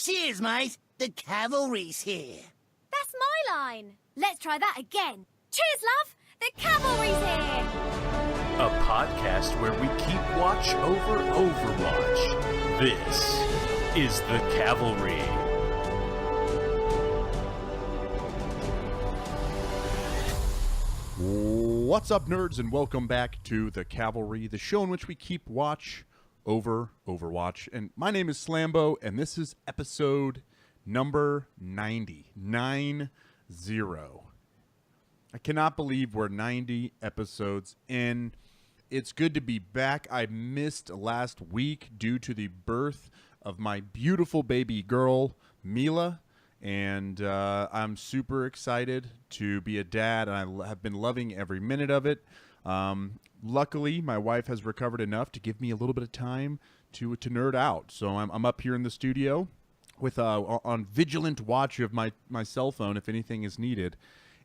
Cheers, mate. The cavalry's here. That's my line. Let's try that again. Cheers, love. The cavalry's here. A podcast where we keep watch over Overwatch. This is The Cavalry. What's up, nerds, and welcome back to The Cavalry, the show in which we keep watch over Overwatch. And my name is Slambo, and this is episode number 90. 90. I cannot believe we're 90 episodes in. It's good to be back. I missed last week due to the birth of my beautiful baby girl, Mila. And I'm super excited to be a dad, and I have been loving every minute of it. Luckily, my wife has recovered enough to give me a little bit of time to nerd out. So I'm up here in the studio with on vigilant watch of my cell phone if anything is needed.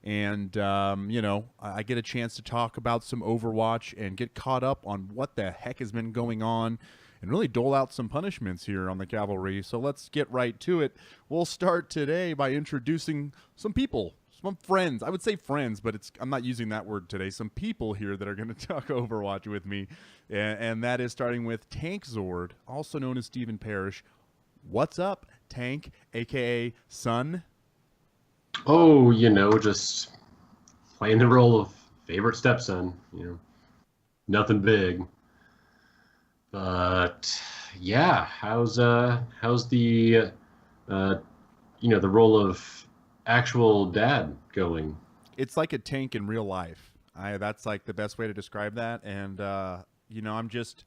And, I get a chance to talk about some Overwatch and get caught up on what the heck has been going on and really dole out some punishments here on the Cavalry. So let's get right to it. We'll start today by introducing some people, some friends. I would say friends, but I'm not using that word today. Some people here that are going to talk Overwatch with me, and that is starting with Tank Zord, also known as Stephen Parrish. What's up, Tank, a.k.a. Son? Oh, just playing the role of favorite stepson, nothing big. But yeah, how's the the role of actual dad going? It's like a tank in real life. That's like the best way to describe that. And I'm just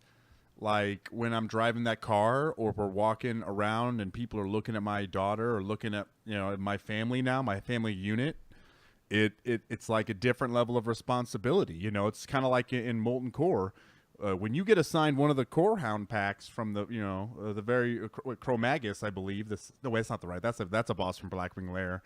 like when I'm driving that car or we're walking around and people are looking at my daughter or looking at my family now, my family unit. It's like a different level of responsibility. It's kind of like in Molten Core. When you get assigned one of the Core Hound packs from the the very Chromagus, I believe. That's not the right. That's a boss from Blackwing Lair.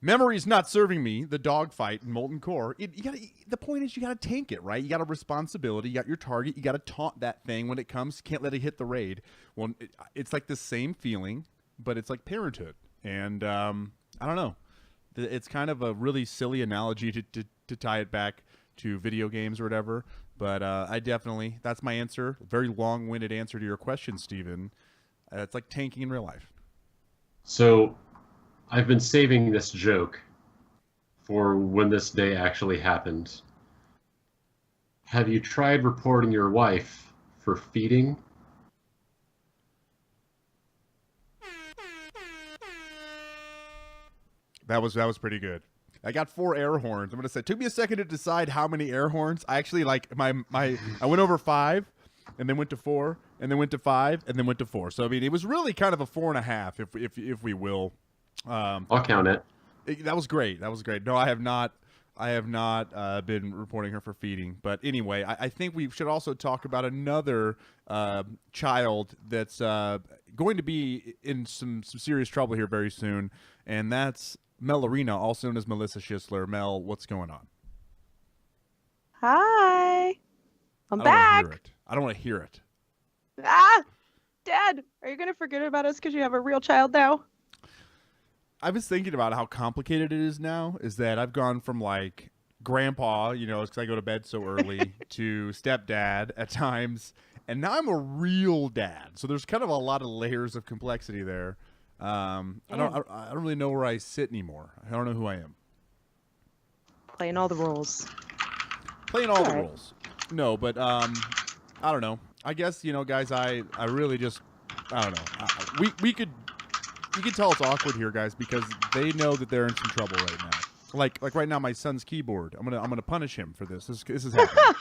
Memory's not serving me. The dogfight in Molten Core. The point is you gotta tank it, right? You got a responsibility. You got your target. You gotta taunt that thing when it comes. Can't let it hit the raid. Well, it's like the same feeling, but it's like parenthood. And I don't know. It's kind of a really silly analogy to tie it back to video games or whatever. But that's my answer. Very long-winded answer to your question, Steven. It's like tanking in real life. So I've been saving this joke for when this day actually happened. Have you tried reporting your wife for feeding? That was pretty good. I got 4 air horns. I'm gonna say it took me a second to decide how many air horns. I actually I went over 5, and then went to 4, and then went to 5, and then went to 4. So I mean, it was really kind of a 4.5, if we will. I'll count it. That was great. No, I have not been reporting her for feeding. But anyway, I think we should also talk about another child that's going to be in some serious trouble here very soon, and that's Mel Arena, also known as Melissa Schisler. Mel, what's going on? Hi. I'm back. I don't want to hear it. Dad, are you going to forget about us because you have a real child now? I was thinking about how complicated it is now, is that I've gone from like grandpa, because I go to bed so early, to stepdad at times, and now I'm a real dad. So there's kind of a lot of layers of complexity there. I don't really know where I sit anymore. I don't know who I am. Playing all the roles. The roles. No, but I don't know. I guess guys. I really just I don't know. We could tell it's awkward here, guys, because they know that they're in some trouble right now. Like right now, my son's keyboard. I'm gonna punish him for this. This is happening.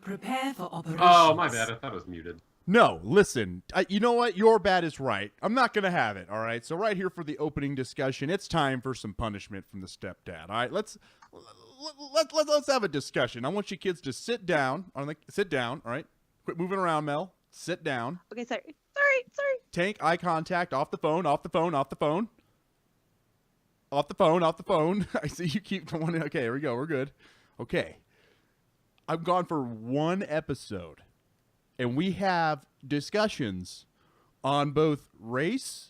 Prepare for operations. Oh, my bad. I thought it was muted. No, listen. You know what? Your bad is right. I'm not going to have it, all right? So right here for the opening discussion, it's time for some punishment from the stepdad, all right? Let's have a discussion. I want you kids to sit down. Sit down, all right? Quit moving around, Mel. Sit down. Okay, sorry. Tank, eye contact, off the phone. Off the phone. I see you keep going. Okay, here we go. We're good. Okay. I've gone for one episode. And we have discussions on both race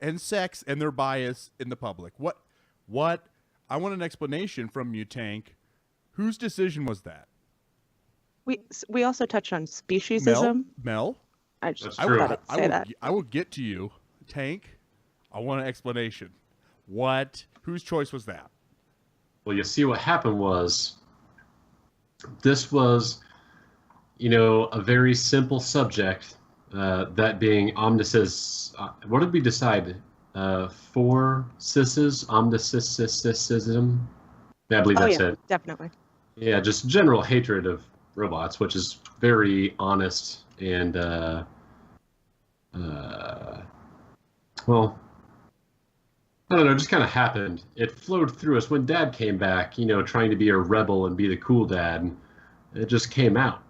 and sex and their bias in the public. What? I want an explanation from you, Tank. Whose decision was that? We also touched on speciesism. Mel? I just That's true. thought I'd say that. I will get to you, Tank. I want an explanation. Whose choice was that? Well, you see, what happened was, this was, a very simple subject, that being omnicis. What did we decide? For cisses, omnicism. Yeah, I believe that's it. Definitely. Yeah, just general hatred of robots, which is very honest and, well, I don't know, it just kind of happened. It flowed through us when Dad came back, trying to be a rebel and be the cool dad. It just came out.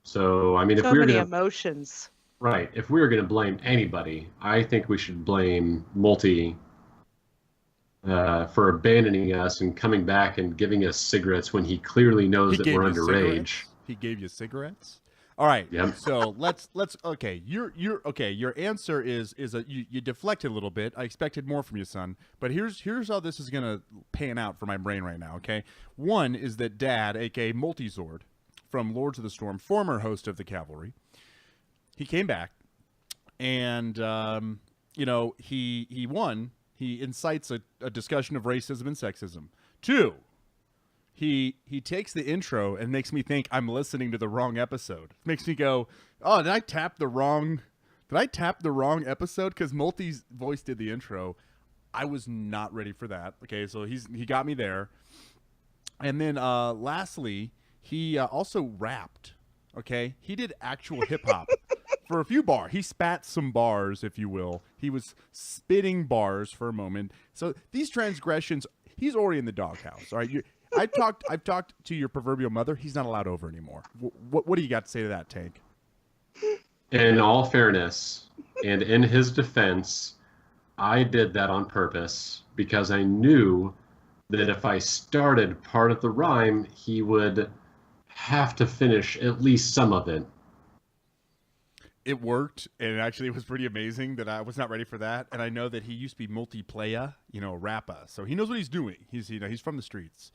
So, I mean, if So we were many going to... emotions. Right. If we were going to blame anybody, I think we should blame Multi for abandoning us and coming back and giving us cigarettes when he clearly knows that we're underage. He gave you cigarettes? All right. Yep. So let's okay. Your answer is you deflected a little bit. I expected more from you, son. But here's how this is gonna pan out for my brain right now. Okay. One is that Dad, aka Multizord, from Lords of the Storm, former host of the Cavalry, he came back, and he won. He incites a discussion of racism and sexism. Two, he takes the intro and makes me think I'm listening to the wrong episode. Makes me go, oh, did I tap the wrong episode? Because Multi's voice did the intro. I was not ready for that. Okay, so he got me there. And then lastly, he also rapped. Okay, he did actual hip hop for a few bars. He spat some bars, if you will. He was spitting bars for a moment. So these transgressions, he's already in the doghouse. All right, I've talked to your proverbial mother. He's not allowed over anymore. What do you got to say to that, Tank? In all fairness, and in his defense, I did that on purpose because I knew that if I started part of the rhyme, he would have to finish at least some of it. It worked, and actually it was pretty amazing that I was not ready for that. And I know that he used to be multiplayer, rapper, so he knows what he's doing. He's from the streets.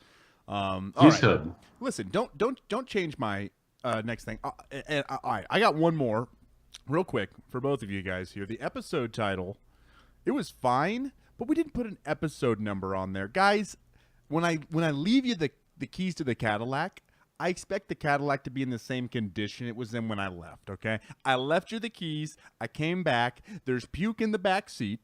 He's hood. Listen, don't change my next thing. All right, I got one more, real quick for both of you guys here. The episode title, it was fine, but we didn't put an episode number on there, guys. When I leave you the keys to the Cadillac, I expect the Cadillac to be in the same condition it was in when I left, okay? I left you the keys. I came back. There's puke in the back seat.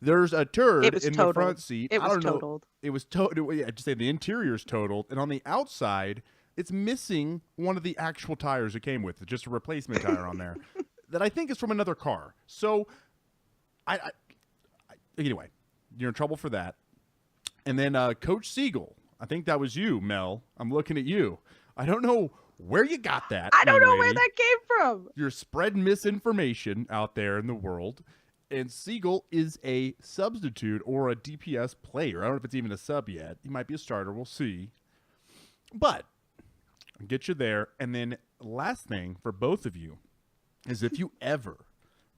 There's a turd in the front seat. It was totaled. It was totaled. Yeah, just say the interior's totaled. And on the outside, it's missing one of the actual tires it came with. Just a replacement tire on there that I think is from another car. So, anyway, you're in trouble for that. And then Coach Siegel. I think that was you, Mel. I'm looking at you. I don't know where you got that. I don't know lady. where that came from. You're spreading misinformation out there in the world. And Siegel is a substitute or a DPS player. I don't know if it's even a sub yet. He might be a starter. We'll see. But I'll get you there. And then last thing for both of you is if you ever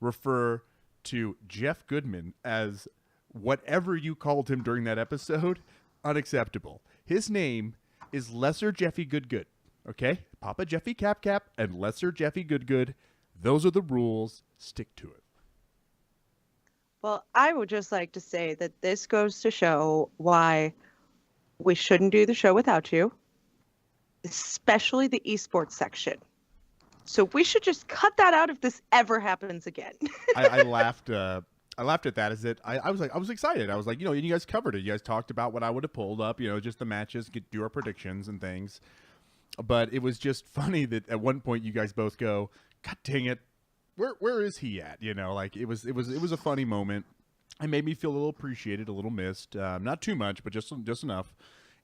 refer to Jeff Goodman as whatever you called him during that episode, unacceptable. His name is Lesser Jeffy Goodgood. Okay? Papa Jeffy Cap and Lesser Jeffy Goodgood. Those are the rules. Stick to it. Well, I would just like to say that this goes to show why we shouldn't do the show without you, especially the esports section. So we should just cut that out if this ever happens again. I laughed. I laughed at that. I was excited. I was like, you guys covered it. You guys talked about what I would have pulled up. Just the matches, do our predictions and things. But it was just funny that at one point you guys both go, "God dang it, where is he at?" It was a funny moment. It made me feel a little appreciated, a little missed. Not too much, but just enough.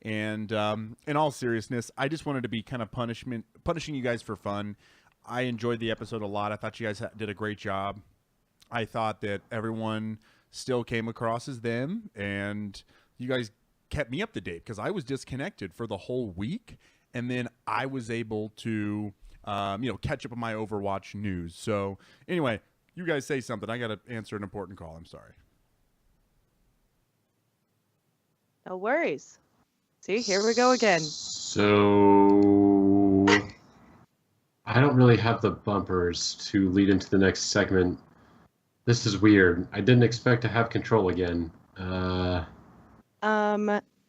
And in all seriousness, I just wanted to be kind of punishing you guys for fun. I enjoyed the episode a lot. I thought you guys did a great job. I thought that everyone still came across as them, and you guys kept me up to date because I was disconnected for the whole week, and then I was able to, catch up on my Overwatch news. So anyway, You guys say something. I got to answer an important call. I'm sorry. No worries. See, here we go again. So I don't really have the bumpers to lead into the next segment. This is weird. I didn't expect to have control again.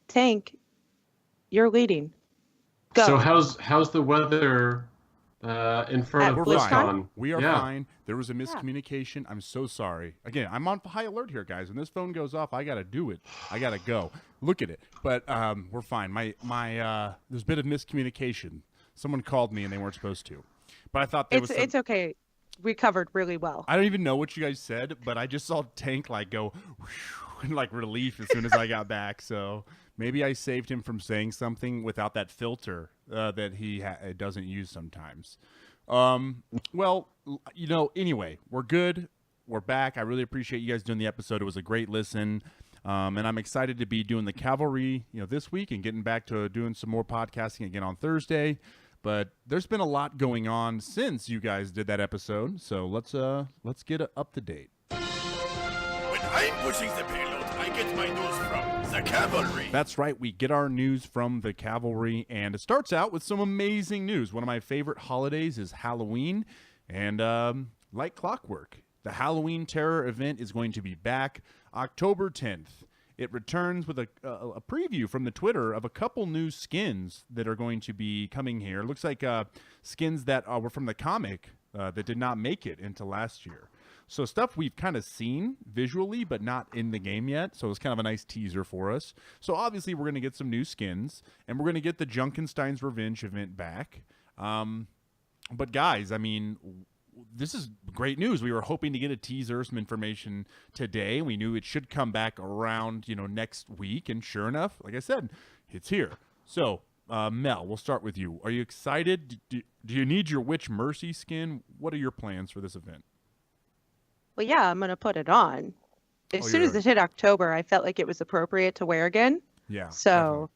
Tank, you're leading. Go. So how's the weather in front At of BlizzCon? BlizzCon? We are Yeah. fine. There was a miscommunication. I'm so sorry. Again, I'm on high alert here, guys. When this phone goes off, I gotta do it. I gotta go. Look at it. But we're fine. There's a bit of miscommunication. Someone called me and they weren't supposed to. But I thought It's okay. We covered really well. I don't even know what you guys said, but I just saw Tank like go in like relief as soon as I got back. So maybe I saved him from saying something without that filter that he doesn't use sometimes. Well, anyway, we're good. We're back. I really appreciate you guys doing the episode. It was a great listen. And I'm excited to be doing the Cavalry, this week and getting back to doing some more podcasting again on Thursday. But there's been a lot going on since you guys did that episode. So let's get up to date. When I'm pushing the payload, I get my news from the cavalry. That's right. We get our news from the Cavalry, and it starts out with some amazing news. One of my favorite holidays is Halloween, and like clockwork, the Halloween Terror event is going to be back October 10th. It returns with a preview from the Twitter of a couple new skins that are going to be coming here. It looks like skins that were from the comic that did not make it into last year. So stuff we've kind of seen visually, but not in the game yet. So it's kind of a nice teaser for us. So obviously we're going to get some new skins, and we're going to get the Junkenstein's Revenge event back. But guys, I mean, this is great news. We were hoping to get a teaser, some information today. We knew it should come back around, next week. And sure enough, like I said, it's here. So, Mel, we'll start with you. Are you excited? Do you need your Witch Mercy skin? What are your plans for this event? Well, yeah, I'm going to put it on. As soon as you're- it hit October, I felt like it was appropriate to wear again. Yeah. So,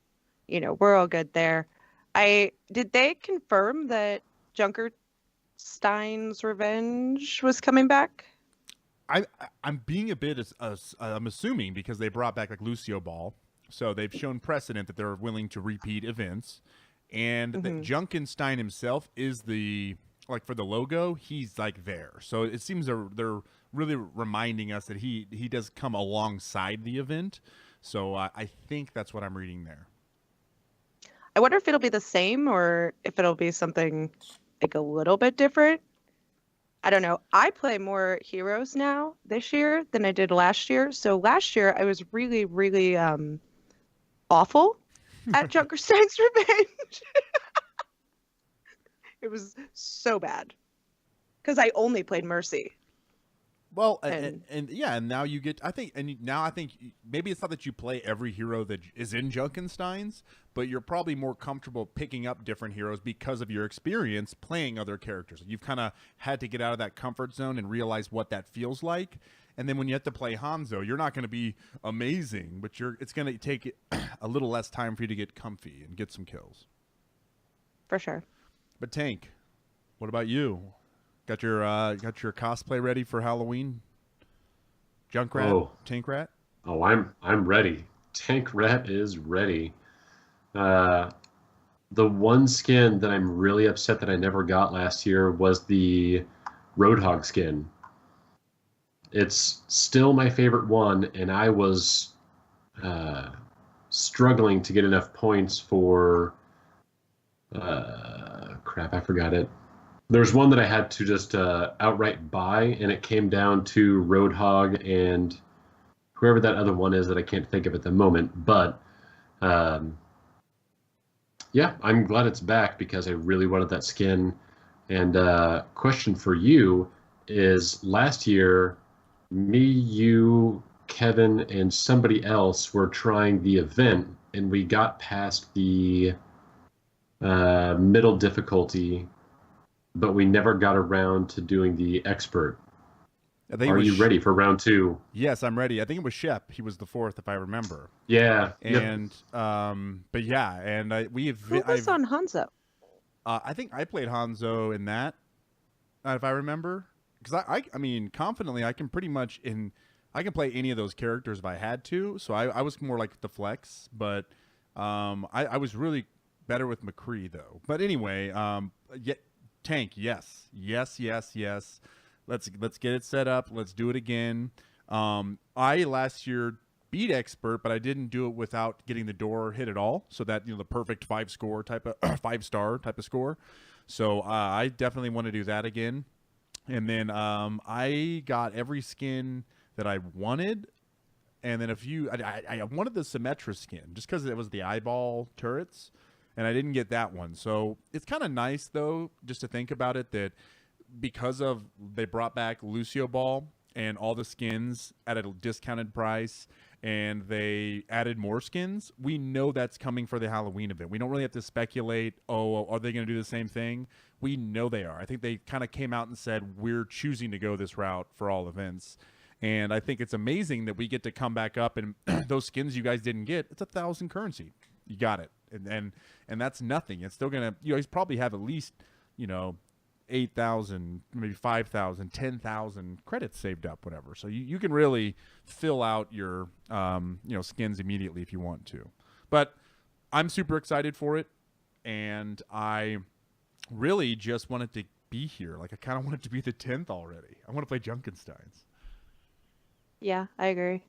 we're all good there. Did they confirm that Junkerstein's Revenge was coming back? I'm being a bit, I'm assuming, because they brought back like Lucio Ball. So they've shown precedent that they're willing to repeat events. And that Junkenstein himself is for the logo, he's like there. So it seems they're really reminding us that he does come alongside the event. So I think that's what I'm reading there. I wonder if it'll be the same or if it'll be something like a little bit different. I don't know. I play more heroes now this year than I did last year. So last year I was really, really awful at Junkerstein's Revenge. It was so bad because I only played Mercy. Well, and now you get, I think maybe it's not that you play every hero that is in Junkenstein's, but you're probably more comfortable picking up different heroes because of your experience playing other characters. You've kind of had to get out of that comfort zone and realize what that feels like. And then when you have to play Hanzo, you're not going to be amazing, but it's going to take a little less time for you to get comfy and get some kills. For sure. But Tank, what about you? Got your cosplay ready for Halloween? Junkrat? Tankrat? Oh, I'm ready. Tankrat is ready. The one skin that I'm really upset that I never got last year was the Roadhog skin. It's still my favorite one, and I was struggling to get enough points for crap, I forgot it. There's one that I had to just outright buy, and it came down to Roadhog and whoever that other one is that I can't think of at the moment. But yeah, I'm glad it's back because I really wanted that skin. And question for you is, last year, me, you, Kevin, and somebody else were trying the event, and we got past the middle difficulty, but we never got around to doing the expert. Are you ready for round 2? Yes, I'm ready. I think it was Shep. He was the 4th, if I remember. Yeah. And but yeah, and Who was on Hanzo? I think I played Hanzo in that, if I remember. because I mean, confidently, I can pretty much I can play any of those characters if I had to. So I was more like the flex, but I was really better with McCree though. But anyway, tank, yes. Let's get it set up. Let's do it again. I last year beat expert, but I didn't do it without getting the door hit at all. So that, the perfect 5-star type of score. So I definitely want to do that again. And then I got every skin that I wanted, and then a few. I wanted the Symmetra skin just because it was the eyeball turrets, and I didn't get that one. So it's kind of nice though, just to think about it, that because of they brought back Lucio Ball and all the skins at a discounted price, and they added more skins, we know that's coming for the Halloween event. We don't really have to speculate, are they going to do the same thing? We know they are. I think they kind of came out and said, we're choosing to go this route for all events. And I think it's amazing that we get to come back up and those skins you guys didn't get, it's 1,000 currency. You got it. And that's nothing. It's still going to, you probably have at least, 8,000, maybe 5,000, 10,000 credits saved up, whatever. So you can really fill out your, skins immediately if you want to. But I'm super excited for it. And I really just wanted to be here. Like, I kind of wanted to be the 10th already. I want to play Junkensteins. Yeah, I agree.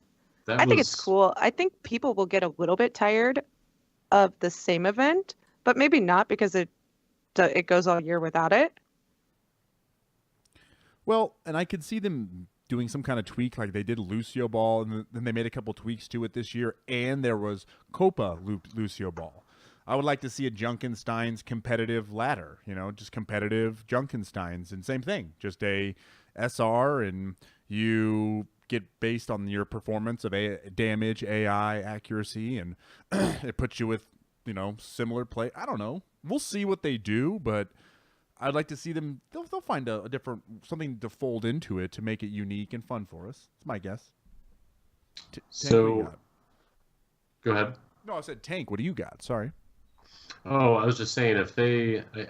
I think it's cool. I think people will get a little bit tired of the same event, but maybe not, because it goes all year without it. Well, and I could see them doing some kind of tweak like they did Lucio Ball, and then they made a couple tweaks to it this year, and there was Copa Lucio Ball. I would like to see a Junkenstein's competitive ladder, just competitive Junkensteins, and same thing, just a SR, and you get based on your performance of damage, AI, accuracy, and it puts you with, similar play. I don't know. We'll see what they do, but I'd like to see them. They'll find a different something to fold into it to make it unique and fun for us. It's my guess. So, go ahead. No, I said Tank. What do you got? Sorry. Oh, I was just saying,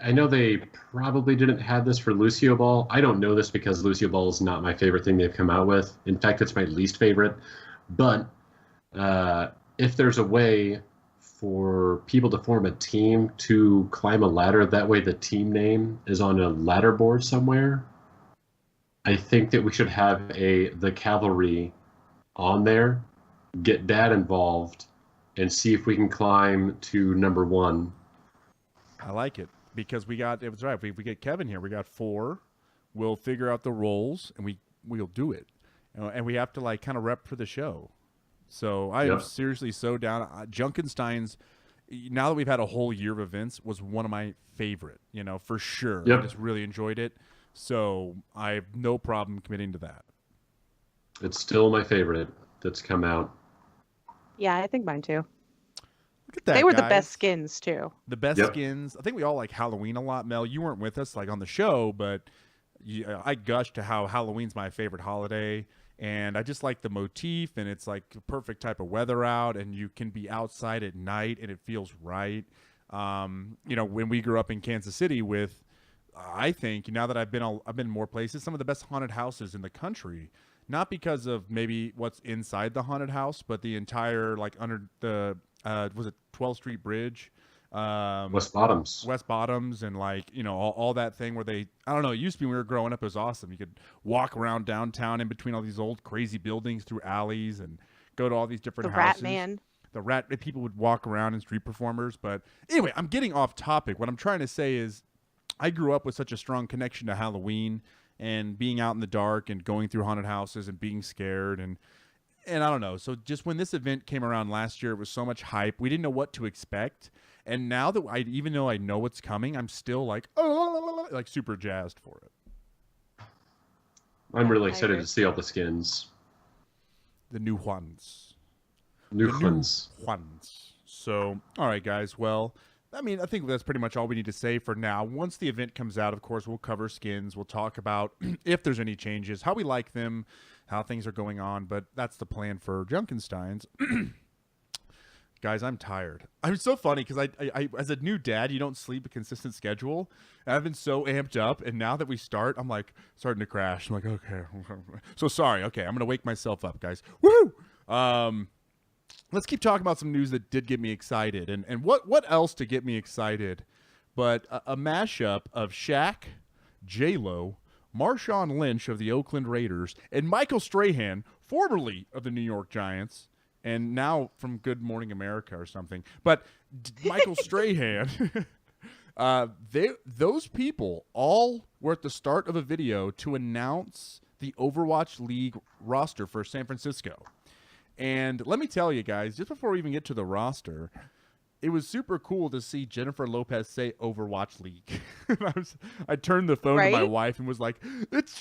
I know they probably didn't have this for Lucio Ball. I don't know this because Lucio Ball is not my favorite thing they've come out with. In fact, it's my least favorite. But if there's a way for people to form a team to climb a ladder, that way the team name is on a ladder board somewhere, I think that we should have the cavalry on there, get Dad involved, and see if we can climb to number 1. I like it because it was right. If we get Kevin here, we got 4. We'll figure out the roles and we'll do it. And we have to kind of rep for the show. So I am seriously so down. Junkenstein's, now that we've had a whole year of events, was one of my favorite, for sure. Yep. I just really enjoyed it. So I have no problem committing to that. It's still my favorite that's come out. Yeah, I think mine too. Look at that, they were guys. the best skins too. The best skins. I think we all like Halloween a lot. Mel, you weren't with us on the show, but I gushed to how Halloween's my favorite holiday. And I just like the motif, and it's like the perfect type of weather out, and you can be outside at night, and it feels right. When we grew up in Kansas City with, I think, now that I've been more places, some of the best haunted houses in the country. Not because of maybe what's inside the haunted house, but the entire, under the, was it 12th Street Bridge? West Bottoms, and all that thing where I don't know. It used to be when we were growing up, it was awesome. You could walk around downtown in between all these old crazy buildings through alleys and go to all these different houses. The Rat people would walk around and street performers. But anyway, I'm getting off topic. What I'm trying to say is I grew up with such a strong connection to Halloween and being out in the dark and going through haunted houses and being scared and I don't know. So just when this event came around last year, it was so much hype. We didn't know what to expect. And now that even though I know what's coming, I'm still super jazzed for it. I'm really excited to see all the skins. The new ones. New ones. So, all right, guys. Well, I think that's pretty much all we need to say for now. Once the event comes out, of course, we'll cover skins. We'll talk about if there's any changes, how we like them, how things are going on. But that's the plan for Junkensteins. guys, I'm tired. I'm so funny because I as a new dad, you don't sleep a consistent schedule. And I've been so amped up, and now that we start, I'm like starting to crash. I'm like, okay, so sorry. Okay, I'm gonna wake myself up, guys. Woo! Let's keep talking about some news that did get me excited, and what else to get me excited, but a mashup of Shaq, J-Lo, Marshawn Lynch of the Oakland Raiders, and Michael Strahan, formerly of the New York Giants, and now from Good Morning America or something. But Michael Strahan, those people all were at the start of a video to announce the Overwatch League roster for San Francisco. And let me tell you guys, just before we even get to the roster, it was super cool to see Jennifer Lopez say Overwatch League. I turned the phone to my wife and was like,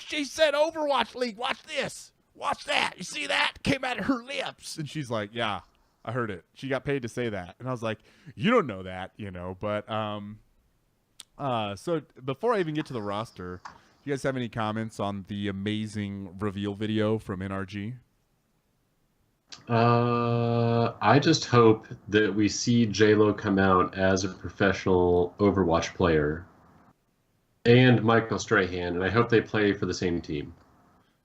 she said Overwatch League. Watch this. Watch that. You see that? Came out of her lips. And she's like, yeah, I heard it. She got paid to say that. And I was like, you don't know that, you know. But so before I even get to the roster, do you guys have any comments on the amazing reveal video from NRG? I just hope that we see J-Lo come out as a professional Overwatch player and Michael Strahan, and I hope they play for the same team.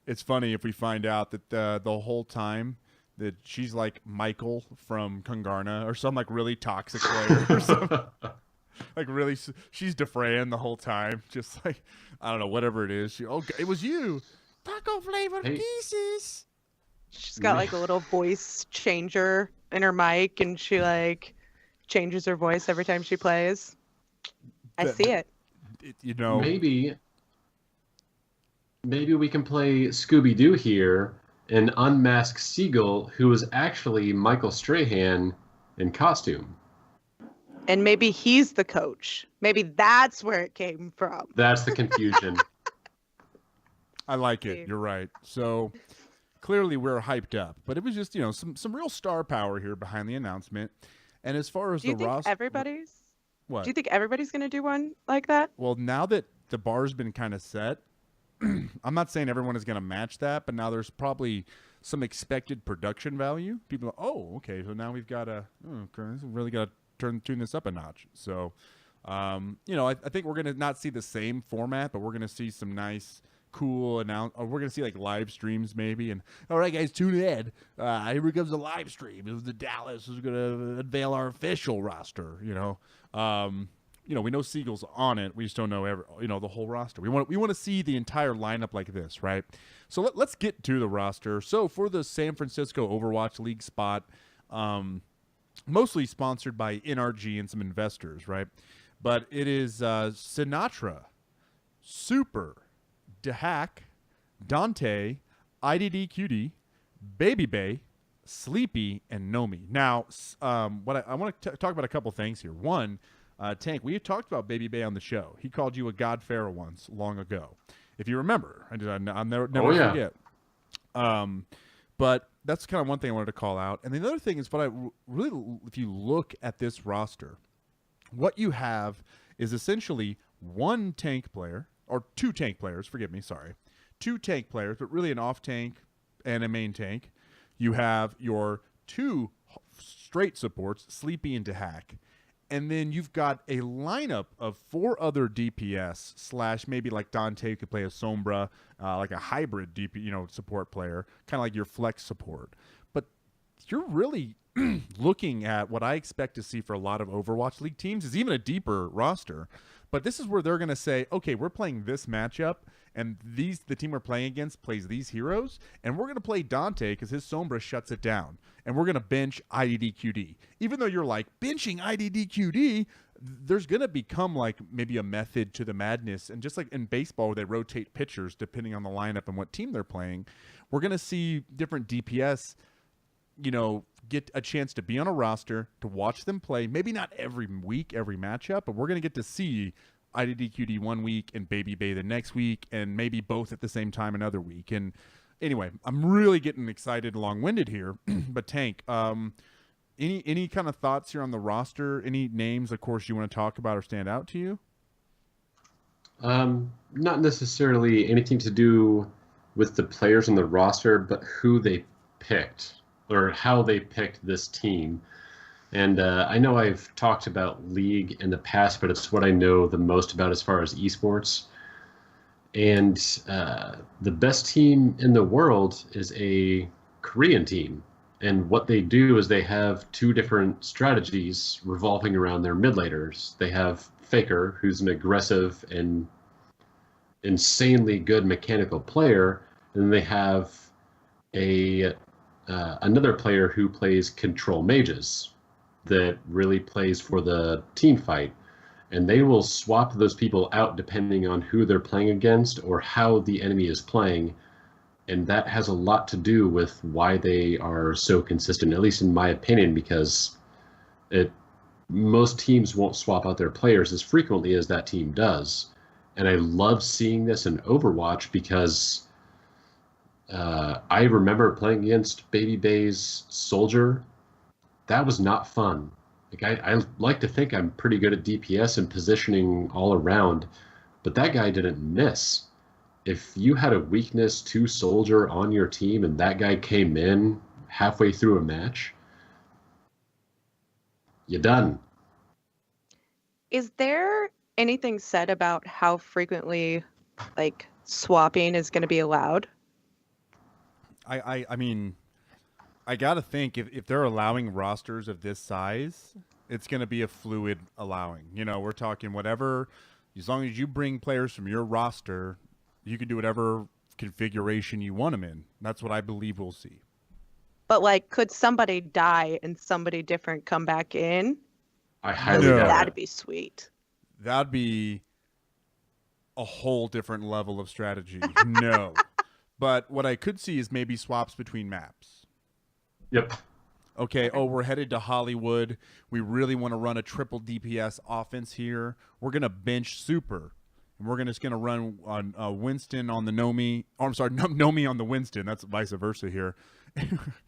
It's funny if we find out that the whole time that she's like Michael from Kungarna or some like really toxic player or something. Like really, she's Defran the whole time. Just like, I don't know, whatever it is. It was you. Taco flavored pieces. She's got like a little voice changer in her mic, and she like changes her voice every time she plays. I see it. You know, maybe we can play Scooby-Doo here and unmask Siegel, who is actually Michael Strahan in costume. And maybe he's the coach. Maybe that's where it came from. That's the confusion. I like it. You're right. So clearly we're hyped up, but it was just, you know, some real star power here behind the announcement. And as far as the roster, do you think everybody's going to do one like that? Well, now that the bar's been kind of set, I'm not saying everyone is going to match that, but now there's probably some expected production value. People are, okay, so now we've got to, really got to tune this up a notch. So, you know, I think we're going to not see the same format, but we're going to see some nice, cool we're going to see like live streams maybe. And all right, guys, tune in. Here comes a live stream. It was the Dallas is going to unveil our official roster, you know. You know, we know Siegel's on it. We just don't know the whole roster. We want to see the entire lineup like this, right? So let's get to the roster. So for the San Francisco Overwatch League spot, mostly sponsored by NRG and some investors, right? But it is Sinatra, Super, Dehak, Dante, IDDQD, Baby Bay, Sleepy, and Nomi. Now, what I want to talk about a couple things here. One, Tank, we had talked about Baby Bay on the show. He called you a God Pharaoh once, long ago. If you remember. I'll never forget. But that's kind of one thing I wanted to call out. And the other thing is, if you look at this roster, what you have is essentially one tank player, or two tank players, two tank players, but really an off tank and a main tank. You have your two straight supports, Sleepy and Dehak. And then you've got a lineup of four other DPS / maybe like Dante could play a Sombra, like a hybrid DP, support player, kind of like your flex support. But you're really looking at what I expect to see for a lot of Overwatch League teams is even a deeper roster. But this is where they're going to say, okay, we're playing this matchup, and the team we're playing against plays these heroes, and we're going to play Dante because his Sombra shuts it down, and we're going to bench IDDQD. Even though you're like, benching IDDQD, there's going to become like maybe a method to the madness. And just like in baseball where they rotate pitchers depending on the lineup and what team they're playing, we're going to see different DPS, get a chance to be on a roster, to watch them play, maybe not every week, every matchup, but we're going to get to see IDDQD one week and Baby Bay the next week, and maybe both at the same time another week. And anyway, I'm really getting excited and long-winded here, but Tank, any kind of thoughts here on the roster? Any names, of course, you want to talk about or stand out to you? Not necessarily anything to do with the players on the roster, but who they picked or how they picked this team. And I know I've talked about League in the past, but it's what I know the most about as far as esports. And the best team in the world is a Korean team. And what they do is they have two different strategies revolving around their mid laners. They have Faker, who's an aggressive and insanely good mechanical player, and then they have a another player who plays control mages that really plays for the team fight. And they will swap those people out depending on who they're playing against or how the enemy is playing. And that has a lot to do with why they are so consistent, at least in my opinion, because most teams won't swap out their players as frequently as that team does. And I love seeing this in Overwatch because I remember playing against Baby Bay's Soldier. That was not fun. Like I like to think I'm pretty good at DPS and positioning all around, but that guy didn't miss. If you had a weakness to Soldier on your team and that guy came in halfway through a match, you're done. Is there anything said about how frequently, like, swapping is going to be allowed? I mean, I gotta think if they're allowing rosters of this size, it's gonna be a fluid allowing. You know, we're talking whatever, as long as you bring players from your roster, you can do whatever configuration you want them in. That's what I believe we'll see. But, like, could somebody die and somebody different come back in? I highly No. doubt That'd it. be sweet. That'd be a whole different level of strategy. No. But what I could see is maybe swaps between maps. Yep. Okay, oh, we're headed to Hollywood. We really want to run a triple DPS offense here. We're going to bench Super. And we're just going to run on Winston on the Nomi. Oh, I'm sorry, Nomi on the Winston. That's vice versa here.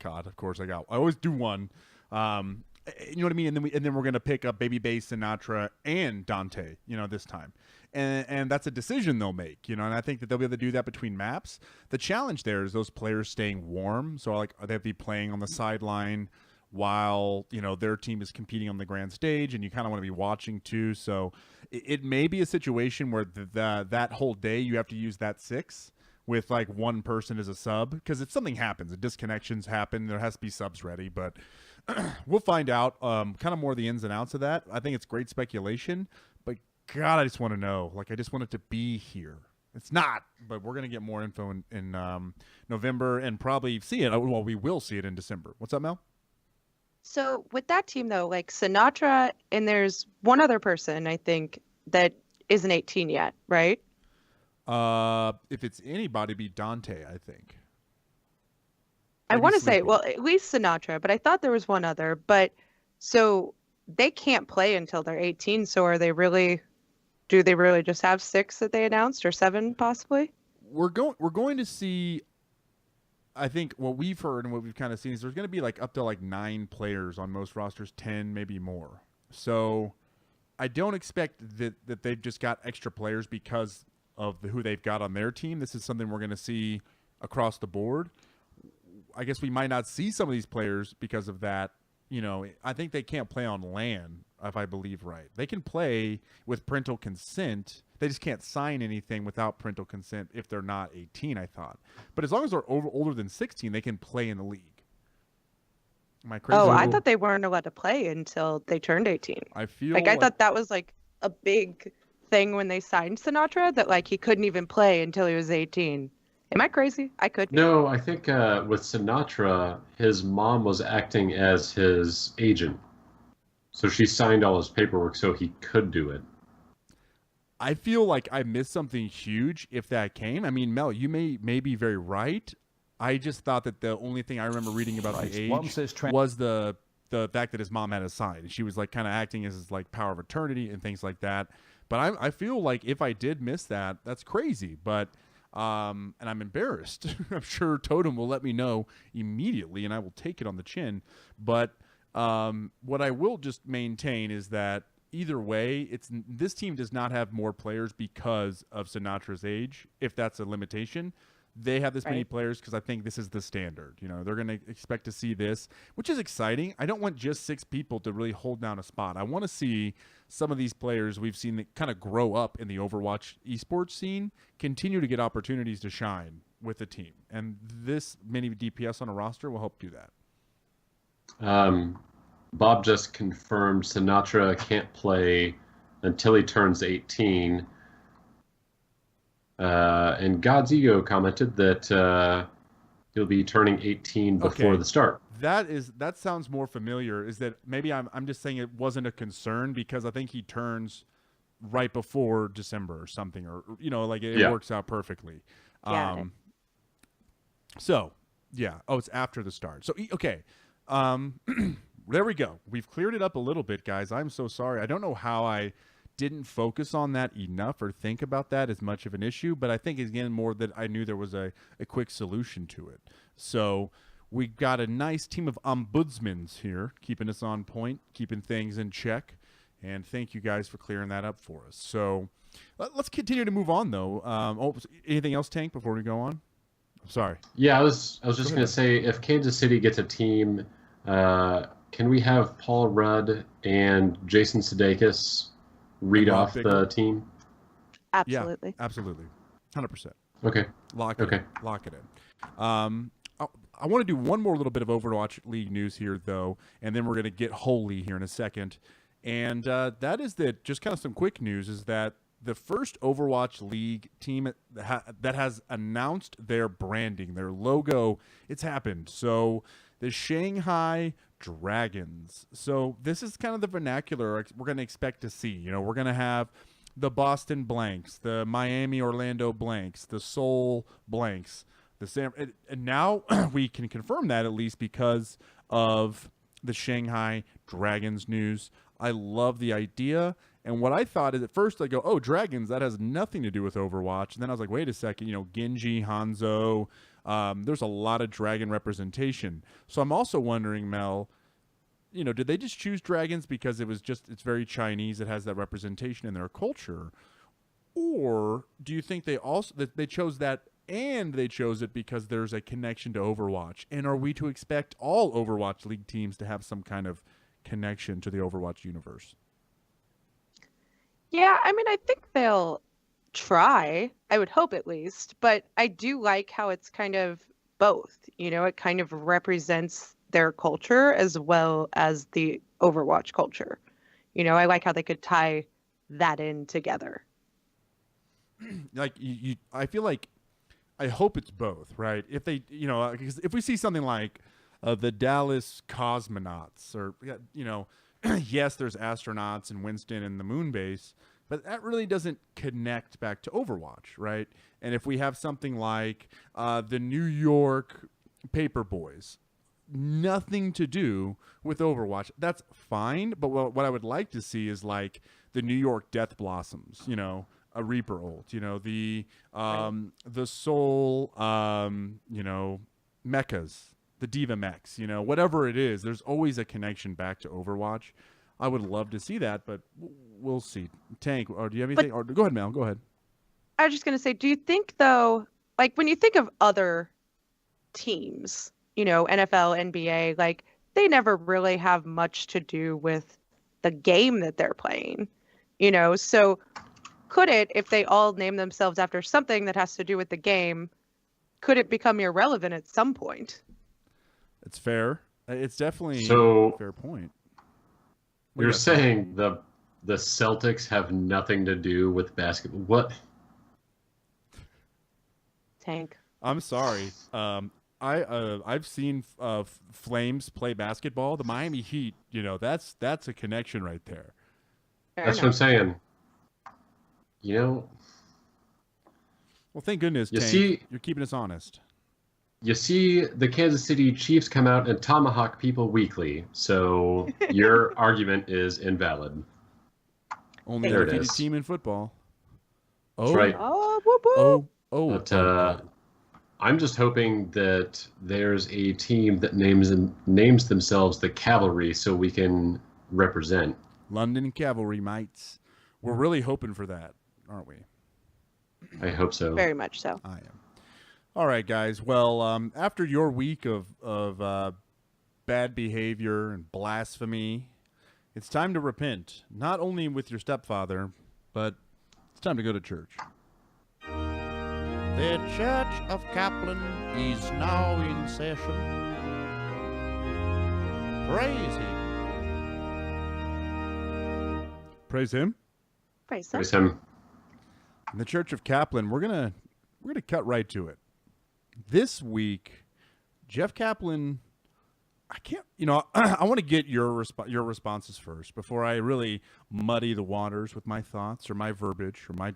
God, of course I always do one. You know what I mean? And then we're going to pick up Baby Bass, Sinatra, and Dante, this time. And that's a decision they'll make, and I think that they'll be able to do that between maps. The challenge there is those players staying warm. So, like, they'll be playing on the sideline while, their team is competing on the grand stage, and you kind of want to be watching too. So it may be a situation where that whole day you have to use that 6 with, like, one person as a sub. Because if something happens, if disconnections happen, there has to be subs ready. But we'll find out kind of more of the ins and outs of that. I think it's great speculation. But God, I just want to know. Like, I just want it to be here. It's not, but we're going to get more info in November and probably see it. Well, we will see it in December. What's up, Mel? So with that team, though, like Sinatra, and there's one other person, I think, that isn't 18 yet, right? If it's anybody, be Dante, I think. I Maybe want to say, Sleepy. well, at least Sinatra, but I thought there was one other. But so they can't play until they're 18. So do they really just have 6 that they announced, or 7 possibly? We're going to see. I think what we've heard and what we've kind of seen is there's going to be like up to like 9 players on most rosters, 10 maybe more. So I don't expect that they've just got extra players because of who they've got on their team. This is something we're going to see across the board. I guess we might not see some of these players because of that. I think they can't play on LAN, if I believe right. They can play with parental consent. They just can't sign anything without parental consent if they're not 18, I thought. But as long as they're older than 16, they can play in the league. Am I crazy? Oh, I thought they weren't allowed to play until they turned 18. I feel I thought that was like a big thing when they signed Sinatra, that like he couldn't even play until he was 18. Am I crazy? I could be. No, I think with Sinatra, his mom was acting as his agent. So she signed all his paperwork so he could do it. I feel like I missed something huge if that came. I mean, Mel, you may be very right. I just thought that the only thing I remember reading about the age was the fact that his mom had a sign. And she was like kind of acting as his like power of attorney and things like that. But I feel like if I did miss that, that's crazy. But and I'm embarrassed. I'm sure Totem will let me know immediately, and I will take it on the chin. But what I will just maintain is that either way, this team does not have more players because of Sinatra's age, if that's a limitation. they have this many Right. players because I think this is the standard. You know, they're going to expect to see this, which is exciting. I don't want just 6 people to really hold down a spot. I want to see some of these players we've seen that kind of grow up in the Overwatch esports scene continue to get opportunities to shine with the team. And this many DPS on a roster will help do that. Bob just confirmed Sinatra can't play until he turns 18. And God's Ego commented that he'll be turning 18 before the start. That sounds more familiar. Is that maybe I'm just saying it wasn't a concern because I think he turns right before December or something, or like it works out perfectly. Got it. So yeah. Oh, it's after the start. So okay. There we go. We've cleared it up a little bit, guys. I'm so sorry. I don't know how I didn't focus on that enough or think about that as much of an issue, but I think again more that I knew there was a quick solution to it. So we got a nice team of ombudsmans here, keeping us on point, keeping things in check, and thank you guys for clearing that up for us. So let's continue to move on, though. Anything else, Tank, before we go on? I'm sorry. Yeah, I was just going to say, if Kansas City gets a team, can we have Paul Rudd and Jason Sudeikis read off the team? Absolutely. Yeah, absolutely. 100%. Okay. Lock it in. I want to do one more little bit of Overwatch League news here, though, and then we're going to get holy here in a second. And that is that just kind of some quick news is that the first Overwatch League team that has announced their branding, their logo, it's happened. So the Shanghai Dragons. So this is kind of the vernacular we're going to expect to see. We're going to have the Boston Blanks, the Miami Orlando Blanks, the Seoul Blanks, and now we can confirm that at least because of the Shanghai Dragons news. I love the idea. And what I thought is at first I go, oh, Dragons, that has nothing to do with Overwatch. And then I was like, wait a second, Genji, Hanzo, there's a lot of dragon representation. So I'm also wondering, Mel, did they just choose dragons because it's very Chinese, it has that representation in their culture? Or do you think they chose that and they chose it because there's a connection to Overwatch? And are we to expect all Overwatch League teams to have some kind of connection to the Overwatch universe? Yeah, I mean, I think they'll try. I would hope at least. But I do like how it's kind of both. It kind of represents their culture as well as the Overwatch culture. I like how they could tie that in together. Like I feel like I hope it's both, right? If they, because if we see something like the Dallas Cosmonauts, or yes, there's astronauts and Winston and the moon base, but that really doesn't connect back to Overwatch, right? And if we have something like the New York Paper Boys, nothing to do with Overwatch, that's fine. But what I would like to see is like the New York Death Blossoms, a Reaper ult, the Soul, mechas, the Diva mechs, whatever it is, there's always a connection back to Overwatch. I would love to see that, but we'll see. Tank, or do you have anything? Or go ahead, Mel. Go ahead. I was just going to say, do you think, though, like when you think of other teams, NFL, NBA, like they never really have much to do with the game that they're playing, So could it, if they all name themselves after something that has to do with the game, could it become irrelevant at some point? It's fair. It's definitely a fair point. You're saying the Celtics have nothing to do with basketball? What? Tank. I'm sorry. I've seen Flames play basketball. The Miami Heat, that's a connection right there. That's what I'm saying. Well, thank goodness, Tank, you're keeping us honest. You see the Kansas City Chiefs come out and tomahawk people weekly, so your argument is invalid. Only a defeated team in football. That's right. Oh, whoop, whoop. But I'm just hoping that there's a team that names themselves the Cavalry so we can represent. London Cavalry, mates. We're really hoping for that, aren't we? I hope so. Very much so. I am. All right, guys. Well, after your week of bad behavior and blasphemy, it's time to repent. Not only with your stepfather, but it's time to go to church. The Church of Kaplan is now in session. Praise him. Praise him. Praise him. In the Church of Kaplan, we're gonna cut right to it. This week, Jeff Kaplan, I can't, I want to get your responses first before I really muddy the waters with my thoughts or my verbiage or my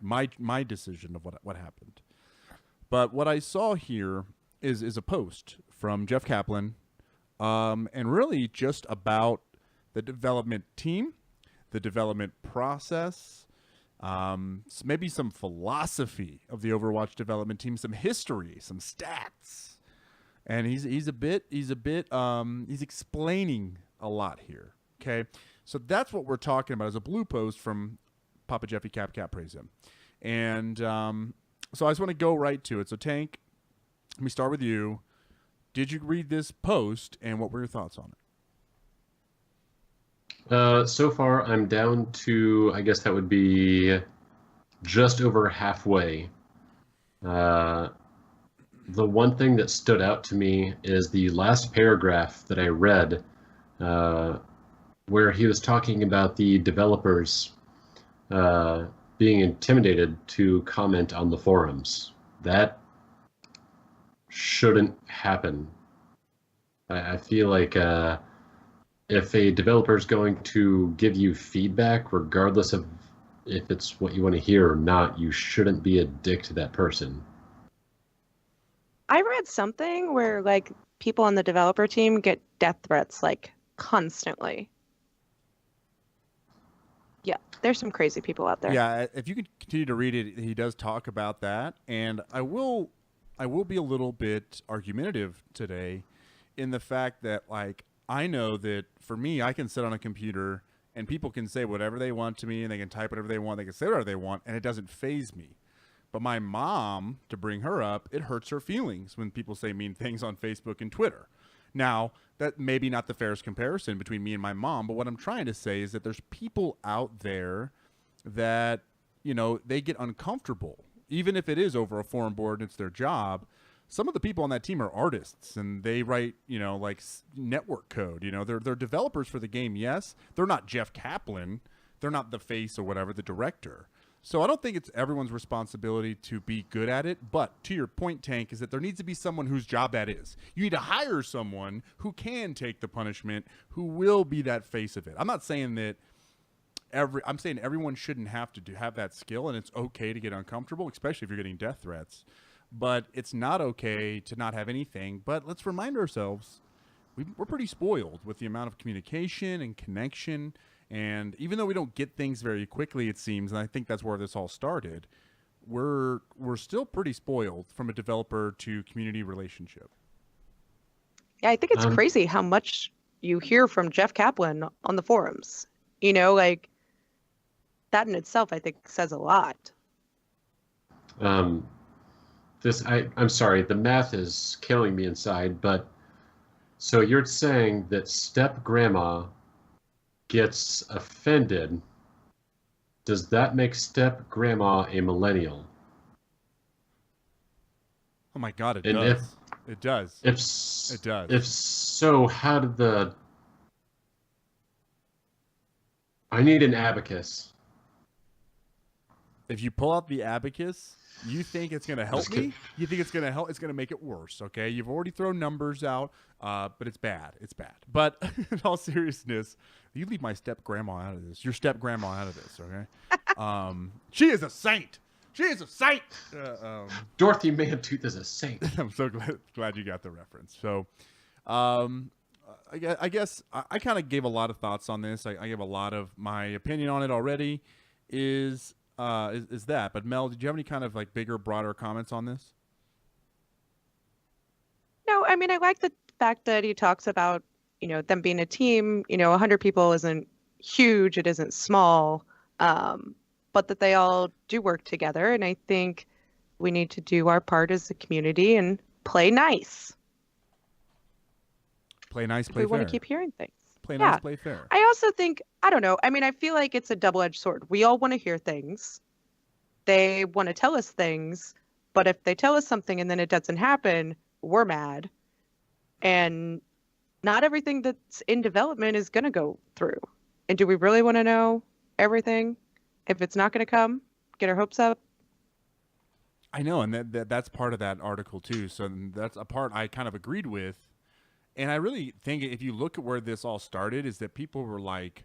decision of what happened. But what I saw here is a post from Jeff Kaplan, and really just about the development team, the development process, maybe some philosophy of the Overwatch development team, some history, some stats, and he's explaining a lot here. Okay, so that's what we're talking about. Is a blue post from Papa Jeffy Cap praise him, and so I just want to go right to it. So Tank, let me start with you. Did you read this post, and what were your thoughts on it? So far, I'm down to, I guess that would be just over halfway. The one thing that stood out to me is the last paragraph that I read, where he was talking about the developers being intimidated to comment on the forums. That shouldn't happen. I feel like if a developer is going to give you feedback, regardless of if it's what you want to hear or not, you shouldn't be a dick to that person. I read something where like people on the developer team get death threats like constantly. Yeah, there's some crazy people out there. Yeah, if you could continue to read it, he does talk about that, and I will be a little bit argumentative today in the fact that, like, I know that for me, I can sit on a computer and people can say whatever they want to me and they can type whatever they want, they can say whatever they want, and it doesn't faze me. But my mom, to bring her up, it hurts her feelings when people say mean things on Facebook and Twitter. Now, that may be not the fairest comparison between me and my mom, but what I'm trying to say is that there's people out there that, they get uncomfortable, even if it is over a forum board and it's their job. Some of the people on that team are artists, and they write, like network code. They're developers for the game. Yes, they're not Jeff Kaplan. They're not the face or whatever, the director. So I don't think it's everyone's responsibility to be good at it. But to your point, Tank, is that there needs to be someone whose job that is. You need to hire someone who can take the punishment, who will be that face of it. I'm not saying that I'm saying everyone shouldn't have to have that skill, and it's okay to get uncomfortable, especially if you're getting death threats. But it's not okay to not have anything. But let's remind ourselves, we're pretty spoiled with the amount of communication and connection. And even though we don't get things very quickly, it seems, and I think that's where this all started, we're still pretty spoiled from a developer to community relationship. Yeah, I think it's crazy how much you hear from Jeff Kaplan on the forums. Like that in itself, I think, says a lot. I'm sorry, the math is killing me inside, but so you're saying that step grandma gets offended. Does that make step grandma a millennial? Oh my God, it does. It does. It does. If so, how did I need an abacus. If you pull out the abacus, you think it's going to help me? You think it's going to help? It's going to make it worse, okay? You've already thrown numbers out, but it's bad. It's bad. But in all seriousness, you leave my step-grandma out of this. Your step-grandma out of this, okay? She is a saint. She is a saint. Dorothy Mantooth is a saint. I'm so glad you got the reference. So I guess I kind of gave a lot of thoughts on this. I gave a lot of my opinion on it already. Is that? But Mel, did you have any kind of like bigger, broader comments on this? No, I mean, I like the fact that he talks about, them being a team. 100 people isn't huge. It isn't small. But that they all do work together. And I think We need to do our part as a community and play nice. Play nice, If play we fair. want to keep hearing things. Play Yeah. nice, play fair. I also think, I don't know. I mean, I feel like it's a double-edged sword. We all want to hear things. They want to tell us things, but if they tell us something and then it doesn't happen, we're mad. And not everything that's in development is going to go through. And do we really want to know everything? If it's not going to come, get our hopes up? I know, and that's part of that article too. So that's a part I kind of agreed with. And I really think if you look at where this all started is that people were like,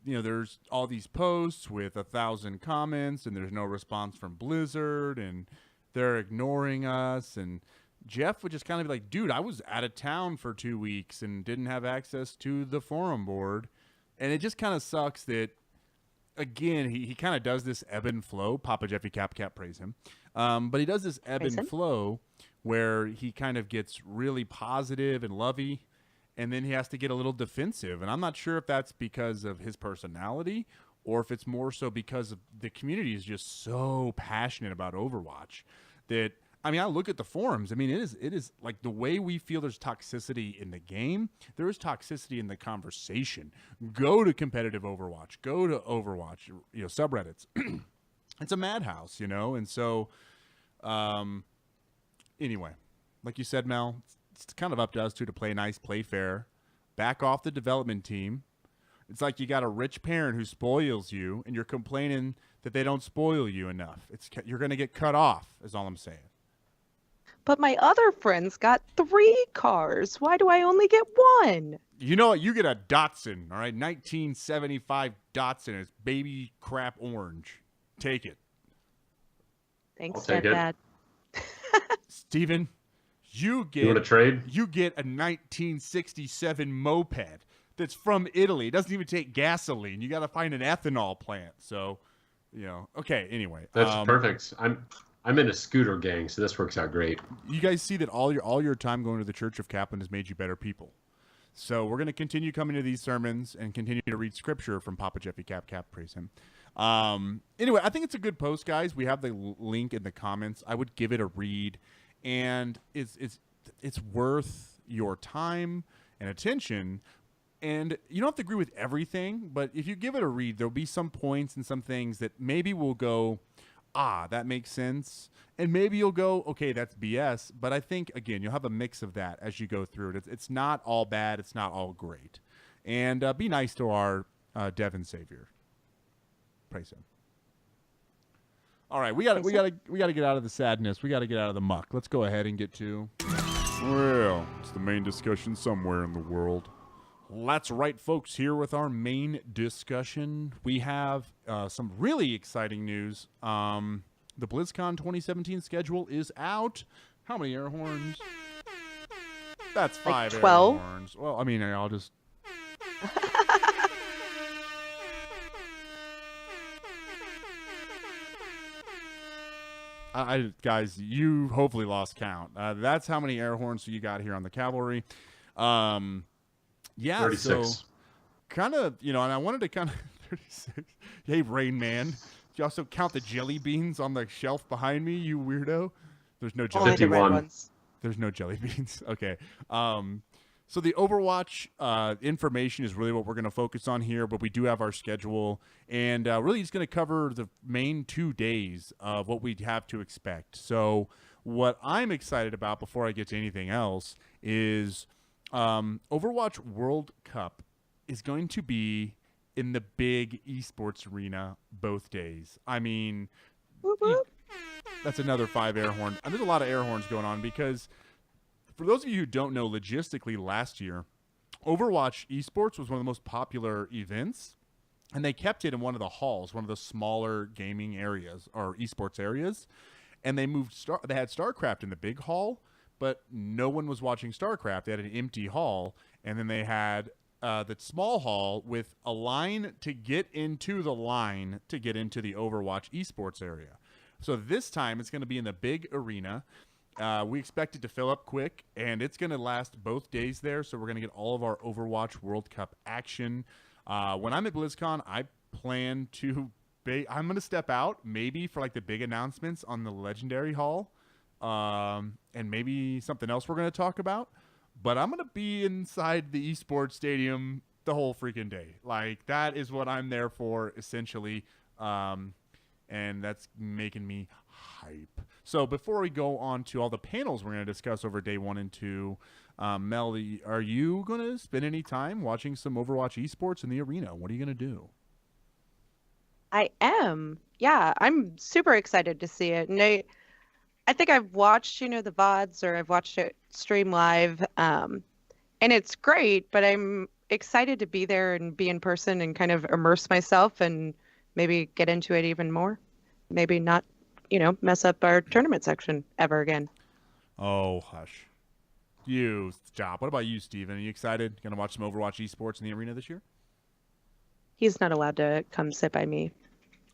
you know, there's all these posts with 1,000 comments and there's no response from Blizzard and they're ignoring us. And Jeff would just kind of be like, dude, I was out of town for 2 weeks and didn't have access to the forum board. And it just kind of sucks that, again, he kind of does this ebb and flow. Papa Jeffy Cap praise him. But he does this ebb and flow where he kind of gets really positive and lovey, and then he has to get a little defensive. And I'm not sure if that's because of his personality or if it's more so because of the community is just so passionate about Overwatch that, I mean, I look at the forums. I mean, it is like the way we feel there's toxicity in the game, there is toxicity in the conversation. Go to competitive Overwatch. Go to Overwatch, you know, subreddits. It's a madhouse, you know? And so, anyway, like you said, Mel, it's kind of up to us to play nice, play fair, back off the development team. It's like you got a rich parent who spoils you, and you're complaining that they don't spoil you enough. You're going to get cut off, is all I'm saying. But my other friends got 3 cars. Why do I only get 1? You know what? You get a Datsun, all right? 1975 Datsun. It's baby crap orange. Take it. Thanks, I'll take it. Dad. Steven, you want to trade? You get a 1967 moped that's from Italy. It doesn't even take gasoline. You got to find an ethanol plant. So, you know. Okay. Anyway, That's perfect. I'm in a scooter gang, so this works out great. You guys see that all your time going to the Church of Kaplan has made you better people. So we're going to continue coming to these sermons and continue to read scripture from Papa Jeffy Cap, praise him. Anyway, I think it's a good post, guys. We have the link in the comments. I would give it a read, and it's worth your time and attention. And you don't have to agree with everything, but if you give it a read, there'll be some points and some things that maybe will go, that makes sense. And maybe you'll go, okay, that's BS. But I think, again, you'll have a mix of that as you go through it. It's not all bad. It's not all great. And be nice to our Devin Savior. Praise him. All right, we got to get out of the sadness. We got to get out of the muck. Let's go ahead and get to, well, it's the main discussion somewhere in the world. That's right, folks. Here with our main discussion, we have some really exciting news. The Blizzcon 2017 schedule is out. How many air horns? That's 5 like 12? air horns. Well, I mean, I'll just... guys, you hopefully lost count. That's how many air horns you got here on the cavalry. Yeah, 36. so kind of, you know, and I wanted to kind of 36. Hey, Rain Man, did you also count the jelly beans on the shelf behind me, you weirdo? There's no jelly Only the red 51. ones. There's no jelly beans. Okay. So the Overwatch information is really what we're going to focus on here, but we do have our schedule, and really it's going to cover the main 2 days of what we have to expect. So what I'm excited about before I get to anything else is Overwatch World Cup is going to be in the big esports arena both days. I mean, Whoop, whoop. that's another 5 air horn. And there's a lot of air horns going on because for those of you who don't know, logistically last year, Overwatch esports was one of the most popular events, and they kept it in one of the halls, one of the smaller gaming areas or esports areas, and they moved. They had StarCraft in the big hall, but no one was watching StarCraft. They had an empty hall, and then they had the small hall with a line to get into the Overwatch esports area. So this time it's going to be in the big arena. We expect it to fill up quick, and it's going to last both days there. So we're going to get all of our Overwatch World Cup action. When I'm at Blizzcon, I plan to I'm gonna step out maybe for like the big announcements on the Legendary Hall, and maybe something else we're gonna talk about. But I'm gonna be inside the esports stadium the whole freaking day. Like that is what I'm there for, essentially, and that's making me hype. So before we go on to all the panels we're gonna discuss over day 1 and 2, Mel, are you gonna spend any time watching some Overwatch esports in the arena? What are you gonna do? I am. Yeah, I'm super excited to see it. And I think I've watched, the VODs, or I've watched it stream live. And it's great, but I'm excited to be there and be in person and kind of immerse myself and maybe get into it even more. Maybe not, mess up our tournament section ever again. Oh, hush. Stop. What about you, Steven? Are you excited? Gonna watch some Overwatch esports in the arena this year? He's not allowed to come sit by me.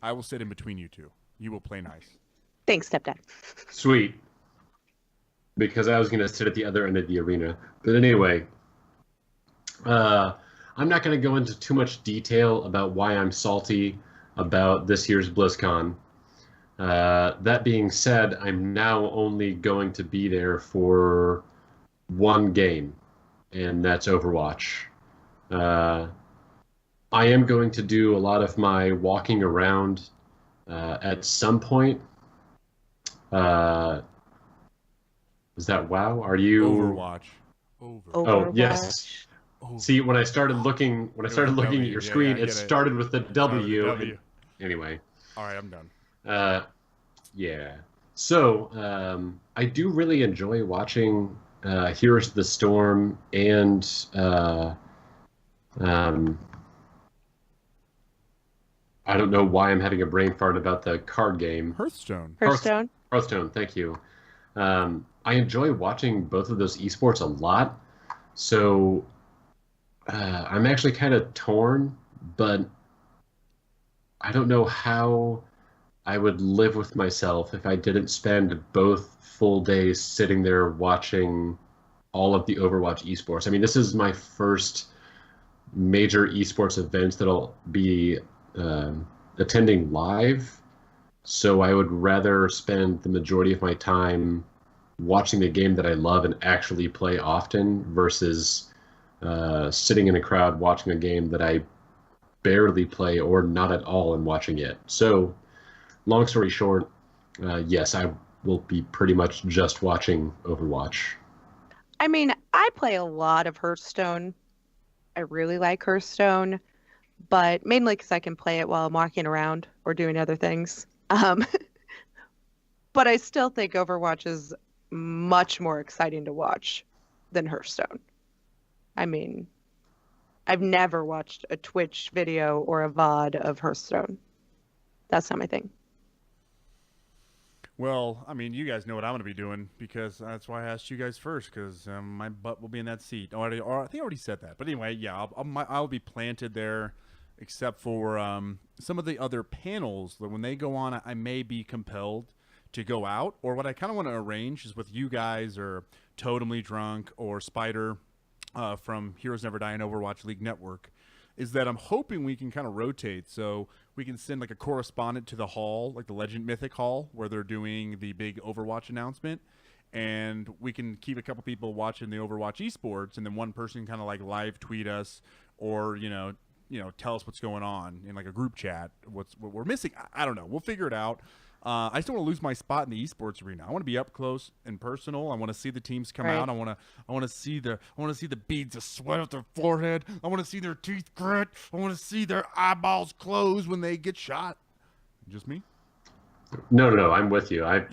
I will sit in between you two. You will play nice. Thanks, stepdad. Sweet. Because I was going to sit at the other end of the arena. But anyway, I'm not going to go into too much detail about why I'm salty about this year's BlizzCon. That being said, I'm now only going to be there for one game, and that's Overwatch. I am going to do a lot of my walking around at some point. Is that WoW? Are you Overwatch? Oh yes. See, when I started looking at your screen, it started with the W. Anyway. All right, I'm done. Yeah. So I do really enjoy watching Heroes of the Storm and I don't know why I'm having a brain fart about the card game. Hearthstone. Hearthstone, thank you. I enjoy watching both of those esports a lot. So I'm actually kind of torn, but I don't know how I would live with myself if I didn't spend both full days sitting there watching all of the Overwatch esports. I mean, this is my first major esports event that I'll be attending live, so I would rather spend the majority of my time watching the game that I love and actually play often versus sitting in a crowd watching a game that I barely play or not at all and watching it. So, long story short, yes, I will be pretty much just watching Overwatch. I mean, I play a lot of Hearthstone. I really like Hearthstone, but mainly because I can play it while I'm walking around or doing other things. But I still think Overwatch is much more exciting to watch than Hearthstone. I mean, I've never watched a Twitch video or a VOD of Hearthstone. That's not my thing. Well, I mean, you guys know what I'm going to be doing because that's why I asked you guys first, because my butt will be in that seat. I think I already said that. But anyway, yeah, I'll be planted there, except for some of the other panels. When they go on, I may be compelled to go out. Or what I kind of want to arrange is with you guys or Totemly Drunk or Spider from Heroes Never Die and Overwatch League Network, is that I'm hoping we can kind of rotate. So we can send like a correspondent to the hall, like the Legend Mythic Hall, where they're doing the big Overwatch announcement. And we can keep a couple people watching the Overwatch esports, and then one person kind of like live tweet us or, tell us what's going on in like a group chat, what we're missing. I don't know. We'll figure it out. I still want to lose my spot in the esports arena. I want to be up close and personal. I want to see the teams come out. I want to see the beads of sweat off their forehead. I want to see their teeth grit. I want to see their eyeballs close when they get shot. Just me? No, I'm with you. I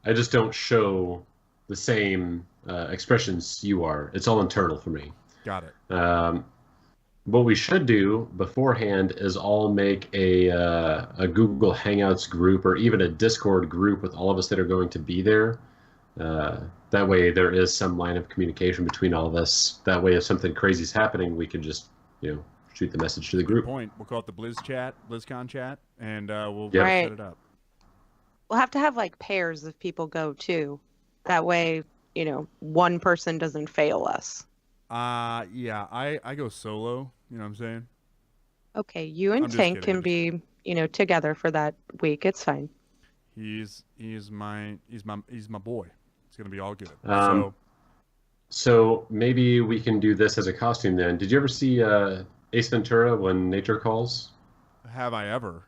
just don't show the same expressions you are. It's all internal for me. Got it. What we should do beforehand is all make a Google Hangouts group or even a Discord group with all of us that are going to be there. That way there is some line of communication between all of us. That way if something crazy is happening, we can just, shoot the message to the group. Good point. We'll call it the BlizzCon chat, and we'll Yep. set it up. We'll have to have like pairs of people go too. That way, one person doesn't fail us. Yeah, I go solo, you know what I'm saying? Okay, you and I'm just Tank kidding. can be together for that week. It's fine. He's my boy. It's gonna be all good. So maybe we can do this as a costume then. Did you ever see Ace Ventura: When Nature Calls? Have I ever?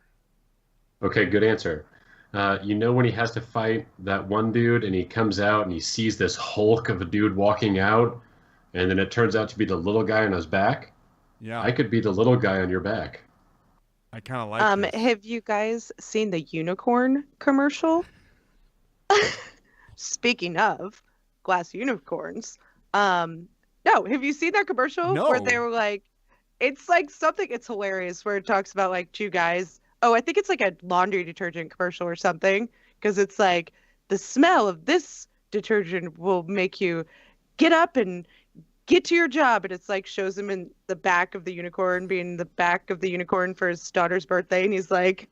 Okay, good answer. When he has to fight that one dude and he comes out and he sees this hulk of a dude walking out, and then it turns out to be the little guy on his back? Yeah. I could be the little guy on your back. I kind of like this. Have you guys seen the unicorn commercial? Speaking of glass unicorns, no, have you seen that commercial No. where they were like, it's like something, it's hilarious, where it talks about like two guys. Oh, I think it's like a laundry detergent commercial or something, because it's like the smell of this detergent will make you get up and get to your job, and it's like shows him in the back of the unicorn, being the back of the unicorn for his daughter's birthday, and he's like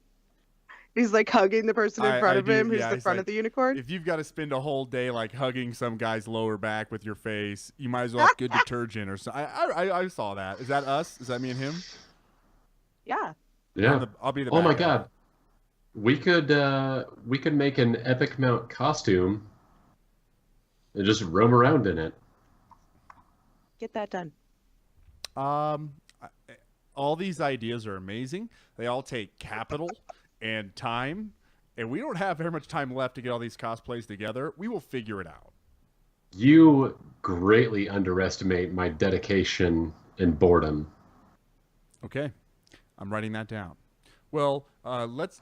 hugging the person in front of him who's the front of the unicorn. If you've got to spend a whole day like hugging some guy's lower back with your face, you might as well have good detergent or something. I saw that. Is that us? Is that me and him? Yeah. Yeah. I'll be the Oh my bad guy. God. We could make an Epic Mount costume and just roam around in it. Get that done. All these ideas are amazing. They all take capital and time, and we don't have very much time left to get all these cosplays together. We will figure it out. You greatly underestimate my dedication and boredom. Okay, I'm writing that down. Well, let's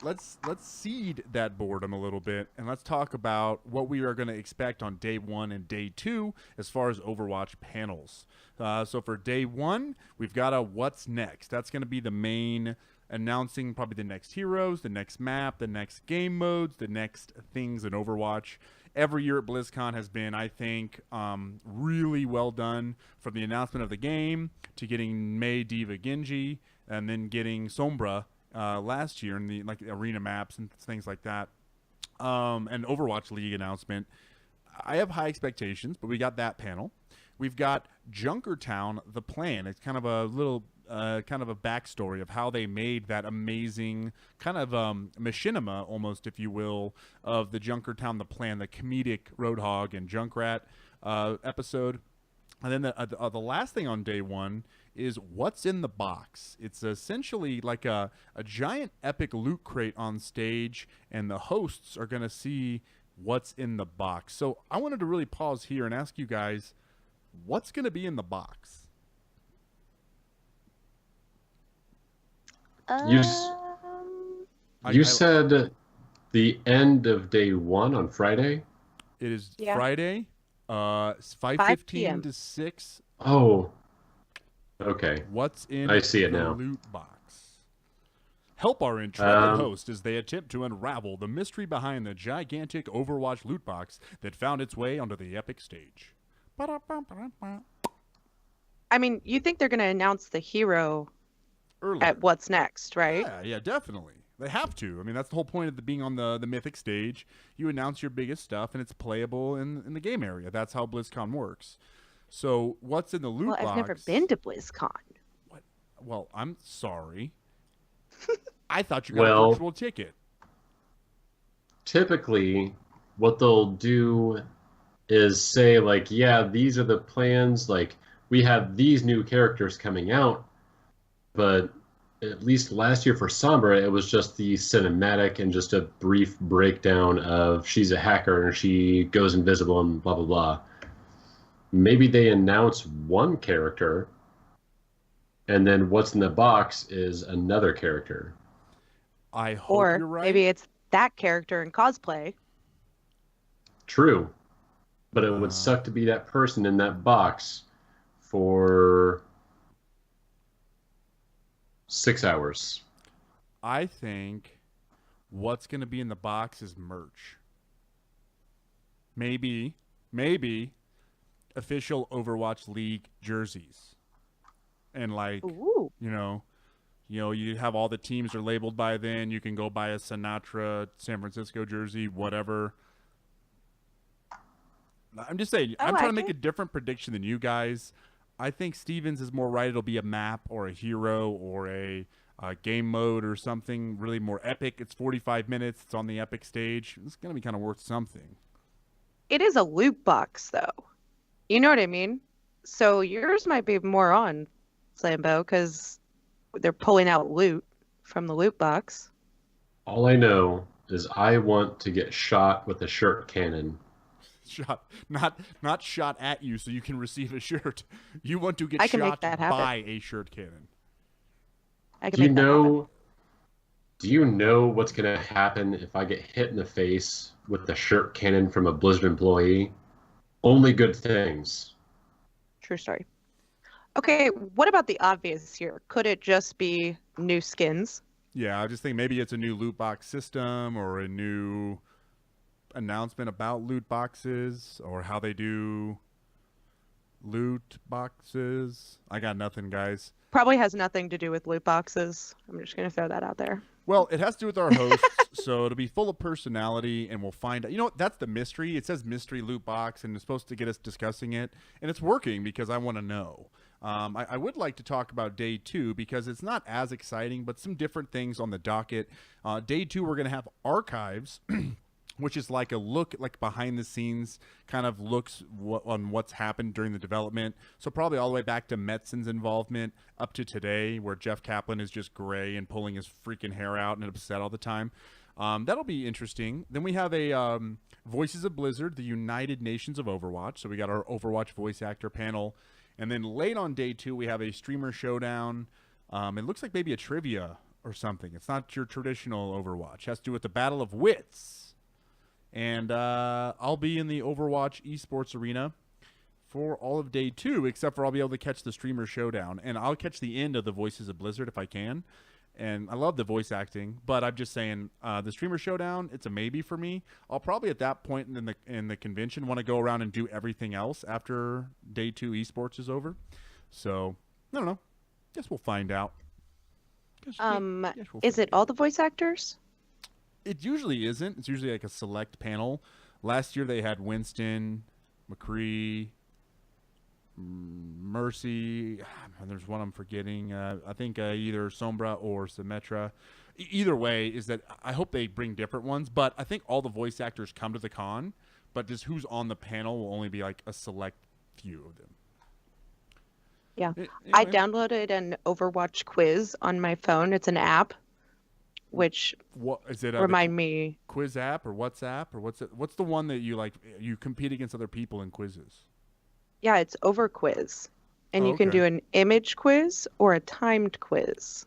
seed that boredom a little bit, and let's talk about what we are going to expect on day 1 and day 2 as far as Overwatch panels. So for day 1, we've got a what's next. That's going to be the main announcing probably the next heroes, the next map, the next game modes, the next things in Overwatch. Every year at BlizzCon has been, I think, really well done, from the announcement of the game to getting Mei, Diva, Genji, and then getting Sombra last year in the arena maps and things like that, and Overwatch League announcement. I have high expectations, but we got that panel. We've got Junkertown, the plan. It's kind of a little kind of a backstory of how they made that amazing kind of machinima, almost, if you will, of the Junkertown, the plan, the comedic Roadhog and Junkrat episode. And then the last thing on day 1 is what's in the box. It's essentially like a giant epic loot crate on stage, and the hosts are going to see what's in the box. So I wanted to really pause here and ask you guys, what's going to be in the box? You said the end of day 1 on Friday? It is Yeah. Friday, 5:15 p.m. to 6. Oh, okay. What's in I see it the now. loot box? Help our intrepid host as they attempt to unravel the mystery behind the gigantic Overwatch loot box that found its way onto the epic stage. I mean, you think they're going to announce the hero Earlier. at what's next, right? Yeah, definitely. They have to. I mean, that's the whole point of being on the mythic stage. You announce your biggest stuff, and it's playable in the game area. That's how BlizzCon works. So what's in the loot box? I've never been to BlizzCon. What? Well, I'm sorry. I thought you got a virtual ticket. Typically, what they'll do is say, like, yeah, these are the plans. Like, we have these new characters coming out, but at least last year for Sombra, it was just the cinematic and just a brief breakdown of she's a hacker and she goes invisible and blah, blah, blah. Maybe they announce one character, and then what's in the box is another character. I hope Or you're right. maybe it's that character in cosplay. True. But it would suck to be that person in that box for 6 hours. I think what's going to be in the box is merch. Maybe official Overwatch League jerseys. And Ooh. you have all the teams are labeled by then. You can go buy a Sinatra, San Francisco jersey, whatever. I'm just saying, I'm trying to make a different prediction than you guys. I think Stevens is more right. It'll be a map or a hero or a game mode or something really more epic. It's 45 minutes. It's on the epic stage. It's going to be kind of worth something. It is a loot box, though. You know what I mean? So yours might be more on, Slambo, because they're pulling out loot from the loot box. All I know is I want to get shot with a shirt cannon. Shot, not shot at you so you can receive a shirt. You want to get I can make shot that happen. by a shirt cannon. I can Do you make that happen. know? Do you know what's going to happen if I get hit in the face with the shirt cannon from a Blizzard employee? Only good things. True story. Okay, what about the obvious here? Could it just be new skins? Yeah, I just think maybe it's a new loot box system or a new announcement about loot boxes or how they do loot boxes. I got nothing, guys. Probably has nothing to do with loot boxes. I'm just going to throw that out there. Well, it has to do with our hosts, so it'll be full of personality, and we'll find out. You know what? That's the mystery. It says mystery loot box, and it's supposed to get us discussing it, and it's working because I want to know. I would like to talk about day 2 because it's not as exciting, but some different things on the docket. Day 2, we're going to have archives, which is like a look, like behind the scenes kind of looks on what's happened during the development. So probably all the way back to Metzen's involvement up to today, where Jeff Kaplan is just gray and pulling his freaking hair out and upset all the time. That'll be interesting. Then we have a Voices of Blizzard, the United Nations of Overwatch. So we got our Overwatch voice actor panel. And then late on day 2, we have a streamer showdown. It looks like maybe a trivia or something. It's not your traditional Overwatch. It has to do with the Battle of Wits. And I'll be in the Overwatch esports arena for all of day 2, except for I'll be able to catch the streamer showdown. And I'll catch the end of the Voices of Blizzard if I can. And I love the voice acting, but I'm just saying the streamer showdown, it's a maybe for me. I'll probably at that point in the convention want to go around and do everything else after day 2 esports is over. So I don't know. Guess we'll find out. Is it all the voice actors? It usually isn't. It's usually like a select panel. Last year they had Winston, McCree, Mercy, and there's one I'm forgetting. I think either Sombra or Symmetra. Either way is that I hope they bring different ones, but I think all the voice actors come to the con, but just who's on the panel will only be like a select few of them. Yeah. Anyway. I downloaded an Overwatch quiz on my phone. It's an app, which What is it? remind me. Quiz app or WhatsApp or what's it? What's the one that you like? You compete against other people in quizzes. Yeah, it's Overquiz. And Oh, you can okay. do an image quiz or a timed quiz.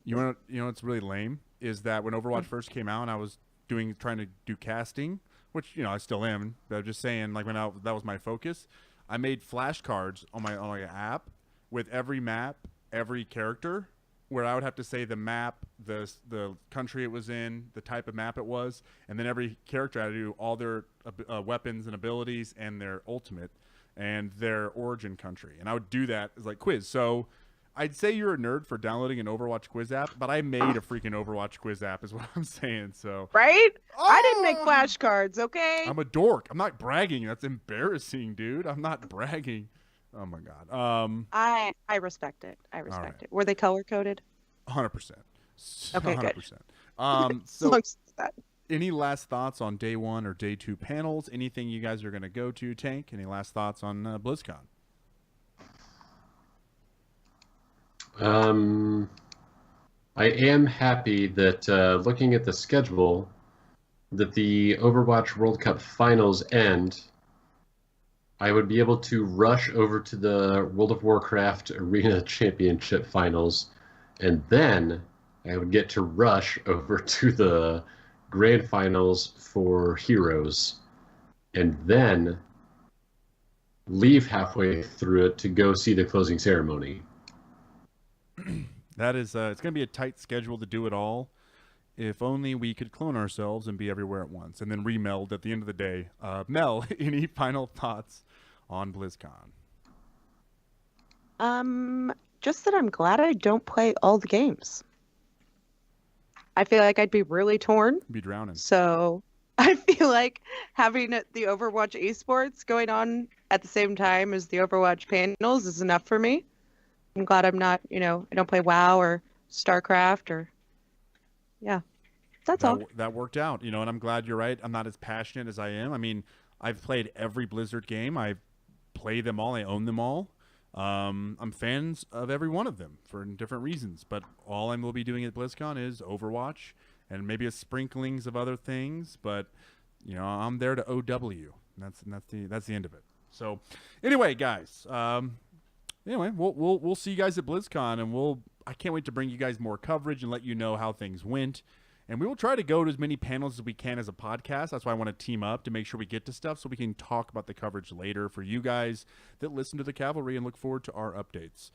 You know what's really lame is that when Overwatch first came out and I was trying to do casting, which I still am, but I'm just saying like that was my focus. I made flashcards on my app with every map, every character, where I would have to say the map, the country it was in, the type of map it was, and then every character I had to do all their weapons and abilities and their ultimate and their origin country. And I would do that as like quiz. So I'd say you're a nerd for downloading an Overwatch quiz app, but I made a freaking Overwatch quiz app is what I'm saying. So Right? I didn't make Oh! flashcards, okay? I'm a dork. I'm not bragging. That's embarrassing, dude. I'm not bragging. Oh my God. I respect it. I respect right. it. Were they color coded? 100%. Okay, good. 100%. As So long as it's that. any last thoughts on day 1 or day 2 panels? Anything you guys are going to go to, Tank? Any last thoughts on BlizzCon? I am happy that looking at the schedule, that the Overwatch World Cup finals end, I would be able to rush over to the World of Warcraft Arena Championship finals, and then I would get to rush over to the Grand Finals for Heroes, and then leave halfway through it to go see the closing ceremony. That is, it's going to be a tight schedule to do it all. If only we could clone ourselves and be everywhere at once, and then remeld at the end of the day. Mel, any final thoughts on BlizzCon? Just that I'm glad I don't play all the games. I feel like I'd be really torn. Be drowning. So I feel like having the Overwatch esports going on at the same time as the Overwatch panels is enough for me. I'm glad I'm not, I don't play WoW or StarCraft or, yeah, that's all. That worked out, and I'm glad you're right. I'm not as passionate as I am. I mean, I've played every Blizzard game. I play them all. I own them all. I'm fans of every one of them for different reasons, but all I will be doing at BlizzCon is Overwatch and maybe a sprinklings of other things, but I'm there to OW. That's the end of it. So anyway, guys, we'll see you guys at BlizzCon, and I can't wait to bring you guys more coverage and let you know how things went. And we will try to go to as many panels as we can as a podcast. That's why I want to team up to make sure we get to stuff so we can talk about the coverage later for you guys that listen to the Cavalry and look forward to our updates.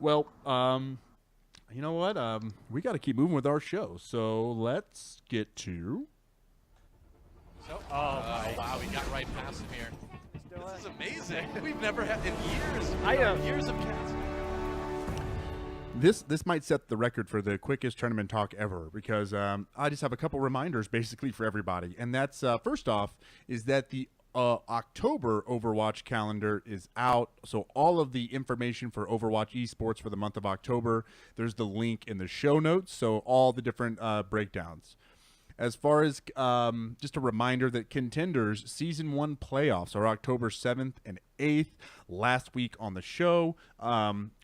Well, you know what? We got to keep moving with our show. So let's get to... wow, we got right past him here. This is amazing. We've never had in years. Years of cats. This might set the record for the quickest tournament talk ever because I just have a couple reminders basically for everybody. And that's, first off, is that the October Overwatch calendar is out. So all of the information for Overwatch esports for the month of October, there's the link in the show notes. So all the different breakdowns. As far as just a reminder that Contenders Season 1 playoffs are October 7th and 8th. Last week on the show,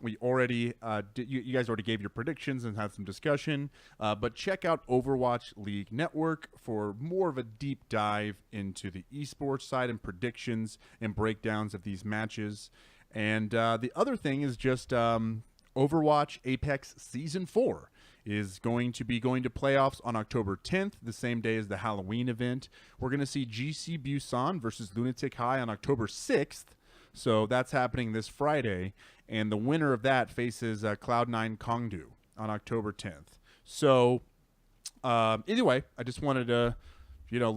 we already you guys already gave your predictions and had some discussion. But check out Overwatch League Network for more of a deep dive into the esports side and predictions and breakdowns of these matches. And the other thing is just Overwatch Apex Season 4. Is going to playoffs on October 10th, the same day as the Halloween event. We're going to see GC Busan versus Lunatic High on October 6th. So that's happening this Friday. And the winner of that faces Cloud9 Kongdu on October 10th. So anyway, I just wanted to,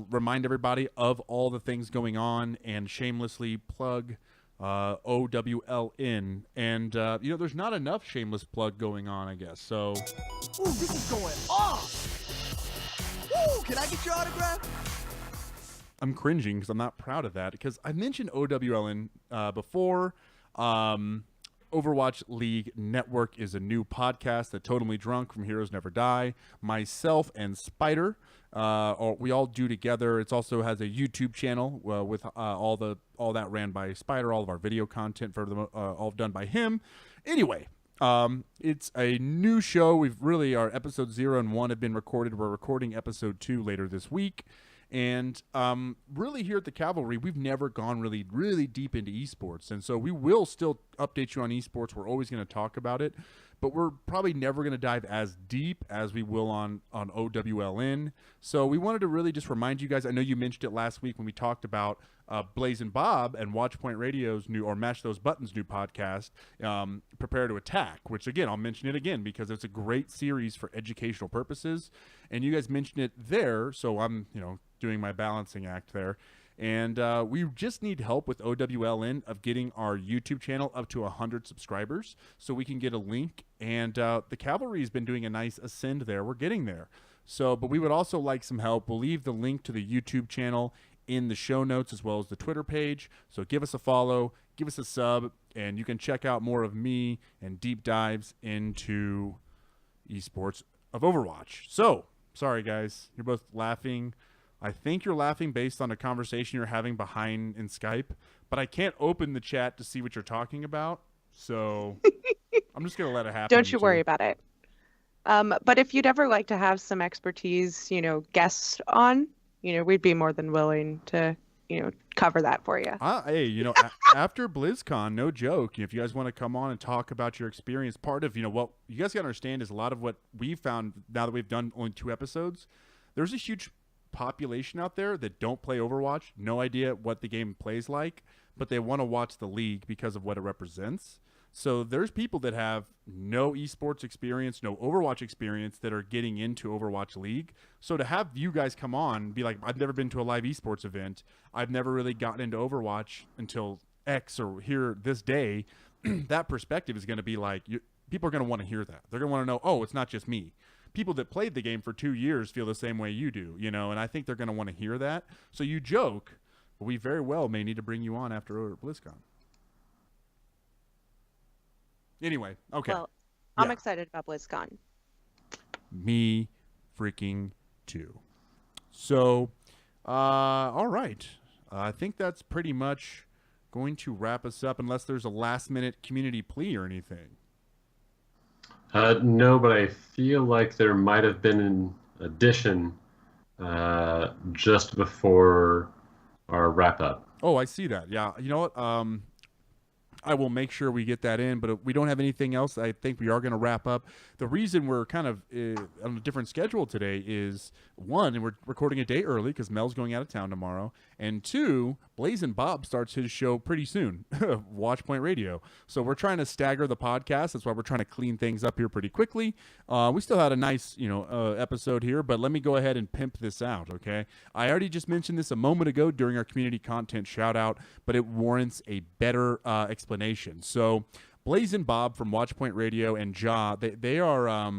remind everybody of all the things going on and shamelessly plug OWLN, and there's not enough shameless plug going on, I guess. So, ooh, this is going off. Ooh, can I get your autograph? I'm cringing because I'm not proud of that because I mentioned OWLN before. Overwatch League Network is a new podcast that Totally Drunk from Heroes Never Die. Myself and Spider, we all do together. It also has a YouTube channel with all that ran by Spider. All of our video content for all done by him. Anyway, it's a new show. Our episodes 0 and 1 have been recorded. We're recording episode 2 later this week. And really here at the Cavalry, we've never gone really deep into esports. And so we will still update you on esports. We're always going to talk about it. But we're probably never going to dive as deep as we will on OWLN. So we wanted to really just remind you guys. I know you mentioned it last week when we talked about Blaze and Bob and Watchpoint Radio's new, or Mash Those Buttons new podcast, Prepare to Attack, which again, I'll mention it again because it's a great series for educational purposes. And you guys mentioned it there. So I'm, doing my balancing act there. And we just need help with OWLN of getting our YouTube channel up to 100 subscribers so we can get a link. And the Cavalry has been doing a nice ascend there. We're getting there. So, but we would also like some help. We'll leave the link to the YouTube channel in the show notes as well as the Twitter page. So give us a follow, give us a sub, and you can check out more of me and deep dives into esports of Overwatch. So, sorry guys, you're both laughing. I think you're laughing based on a conversation you're having behind in Skype, but I can't open the chat to see what you're talking about. So I'm just going to let it happen. Don't you worry about it. But if you'd ever like to have some expertise, guests on, we'd be more than willing to, cover that for you. Hey, after BlizzCon, no joke, if you guys want to come on and talk about your experience, part of, what you guys got to understand is a lot of what we've found now that we've done only 2 episodes, there's a huge population out there that don't play Overwatch, no idea what the game plays like, but they want to watch the league because of what it represents. So there's people that have no esports experience, no Overwatch experience that are getting into Overwatch League. So to have you guys come on and be like, I've never been to a live esports event, I've never really gotten into Overwatch until X or here this day, that perspective is going to be like, people are going to want to hear that. They're going to want to know, oh, it's not just me. People that played the game for 2 years feel the same way you do, and I think they're going to want to hear that. So you joke, we very well may need to bring you on after BlizzCon. Anyway, okay. Well, I'm Yeah. excited about BlizzCon. Me freaking too. So, all right. I think that's pretty much going to wrap us up unless there's a last-minute community plea or anything. No, but I feel like there might have been an addition just before our wrap-up. Oh, I see that. Yeah. You know what? I will make sure we get that in, but if we don't have anything else, I think we are going to wrap up. The reason we're kind of on a different schedule today is, one, we're recording a day early because Mel's going out of town tomorrow, and two, Blazin' Bob starts his show pretty soon, Watchpoint Radio. So we're trying to stagger the podcast. That's why we're trying to clean things up here pretty quickly. We still had a nice, episode here, but let me go ahead and pimp this out, okay? I already just mentioned this a moment ago during our community content shout out, but it warrants a better explanation. So Blazin' Bob from Watchpoint Radio and Ja, they are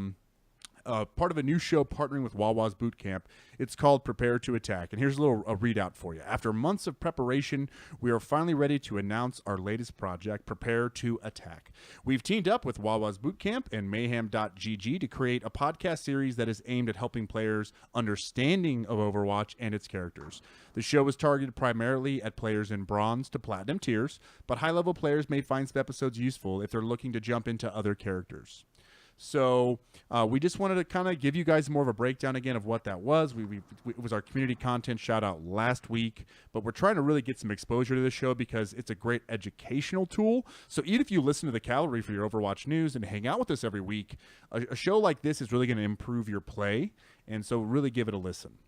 part of a new show partnering with Wawa's Boot Camp. It's called Prepare to Attack. And here's a readout for you. After months of preparation, we are finally ready to announce our latest project, Prepare to Attack. We've teamed up with Wawa's Boot Camp and Mayhem.gg to create a podcast series that is aimed at helping players understanding of Overwatch and its characters. The show is targeted primarily at players in bronze to platinum tiers, but high-level players may find some episodes useful if they're looking to jump into other characters. So we just wanted to kind of give you guys more of a breakdown again of what that was. It was our community content shout out last week, but we're trying to really get some exposure to this show because it's a great educational tool. So even if you listen to the Cavalry for your Overwatch news and hang out with us every week, a show like this is really going to improve your play. And so really give it a listen.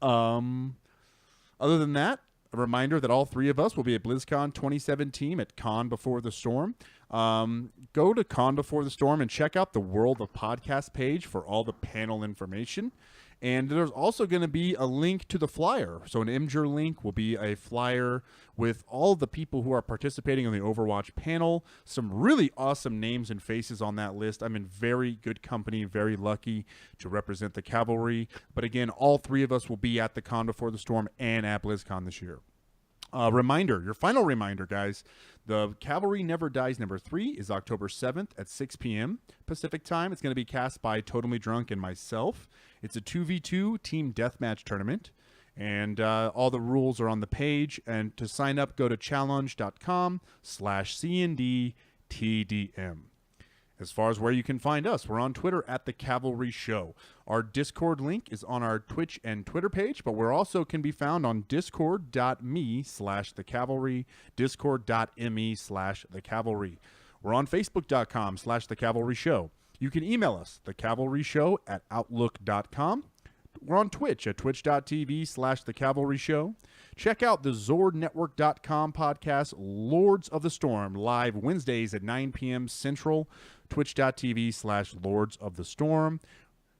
Other than that, a reminder that all three of us will be at BlizzCon 2017 at Con Before the Storm. Go to Con Before the Storm and check out the World of Podcast page for all the panel information. And there's also going to be a link to the flyer. So an Imgur link will be a flyer with all the people who are participating on the Overwatch panel. Some really awesome names and faces on that list. I'm in very good company, very lucky to represent the Cavalry. But again, all three of us will be at the Con Before the Storm and at BlizzCon this year. Reminder, your final reminder, guys. The Cavalry Never Dies #3 is October 7th at 6 p.m. Pacific time. It's going to be cast by Totally Drunk and myself. It's a 2v2 team deathmatch tournament, and all the rules are on the page. And to sign up, go to challenge.com/CNDTDM. As far as where you can find us, we're on Twitter at The Cavalry Show. Our Discord link is on our Twitch and Twitter page, but we're also can be found on discord.me/thecavalry, discord.me/thecavalry. We're on facebook.com/thecavalry show. You can email us, thecavalryshow@outlook.com. We're on Twitch at twitch.tv/thecavalryshow. Check out the ZordNetwork.com podcast, Lords of the Storm, live Wednesdays at 9 p.m. Central, twitch.tv/Lords of the Storm.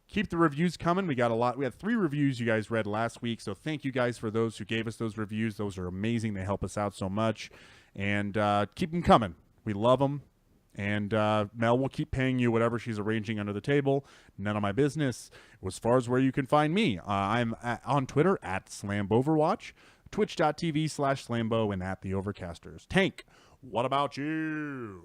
Keep the reviews coming. We got a lot. We had 3 reviews you guys read last week, so thank you guys for those who gave us those reviews. Those are amazing. They help us out so much. And keep them coming. We love them. And Mel will keep paying you whatever she's arranging under the table. None of my business. As far as where you can find me, I'm on Twitter at SlamboVerwatch, twitch.tv/Slambo, and at The Overcasters. Tank, what about you?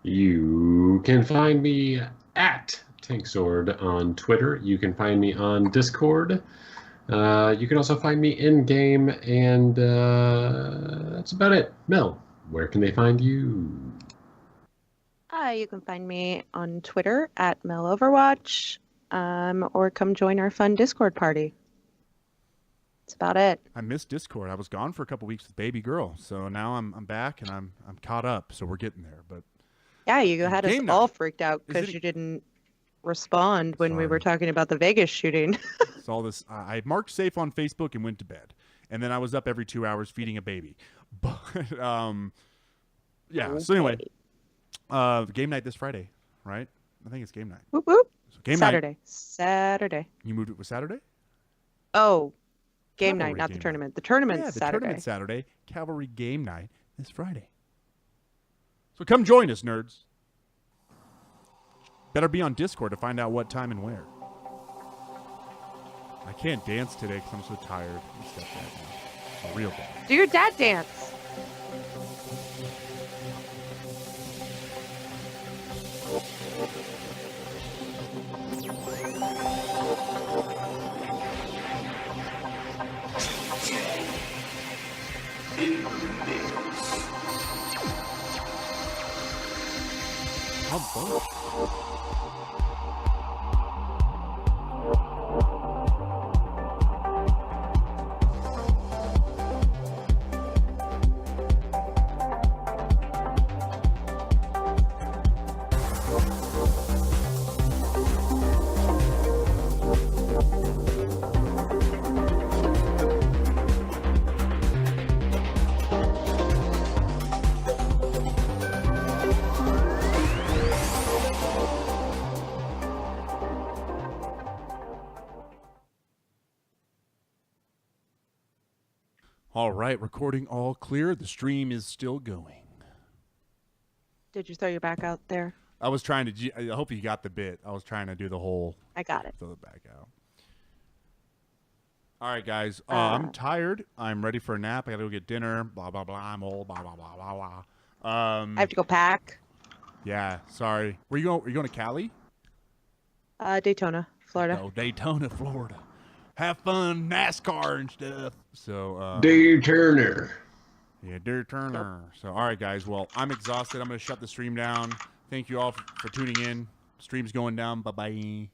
You can find me at TankSword on Twitter. You can find me on Discord. You can also find me in-game, and that's about it. Mel, where can they find you? You can find me on Twitter at MelOverwatch, or come join our fun Discord party. That's about it. I missed Discord. I was gone for a couple weeks with baby girl, so now I'm back and I'm caught up. So we're getting there. But yeah, you had us all freaked out because it- you didn't respond when we Sorry. were talking about the Vegas shooting. saw this. I marked safe on Facebook and went to bed, and then I was up every 2 hours feeding a baby. But yeah. So anyway. Game night this Friday, right? I think it's game night. Whoop, whoop. So game Saturday. night. Saturday. You moved it with Saturday? Oh, game Cavalry night, not game the night. tournament. The tournament's Yeah, the Saturday. tournament's Saturday. Cavalry game night is Friday. So come join us, nerds. Better be on Discord to find out what time and where. I can't dance today because I'm so tired. I'm step back now. A real dad. Do your dad dance. All right, recording all clear. The stream is still going. Did you throw your back out there? I was trying to. I hope you got the bit. I was trying to do the whole. I got it. Throw it back out. All right, guys. I'm tired. I'm ready for a nap. I gotta go get dinner. Blah blah blah. I'm old. Blah blah blah blah blah. I have to go pack. Yeah. Sorry. Where you going? Are you going to Cali? Daytona, Florida. Oh, Daytona, Florida. Have fun, NASCAR and stuff. So. Dave Turner. Yeah, Dear Turner. So, all right, guys. Well, I'm exhausted. I'm going to shut the stream down. Thank you all for tuning in. Stream's going down. Bye-bye.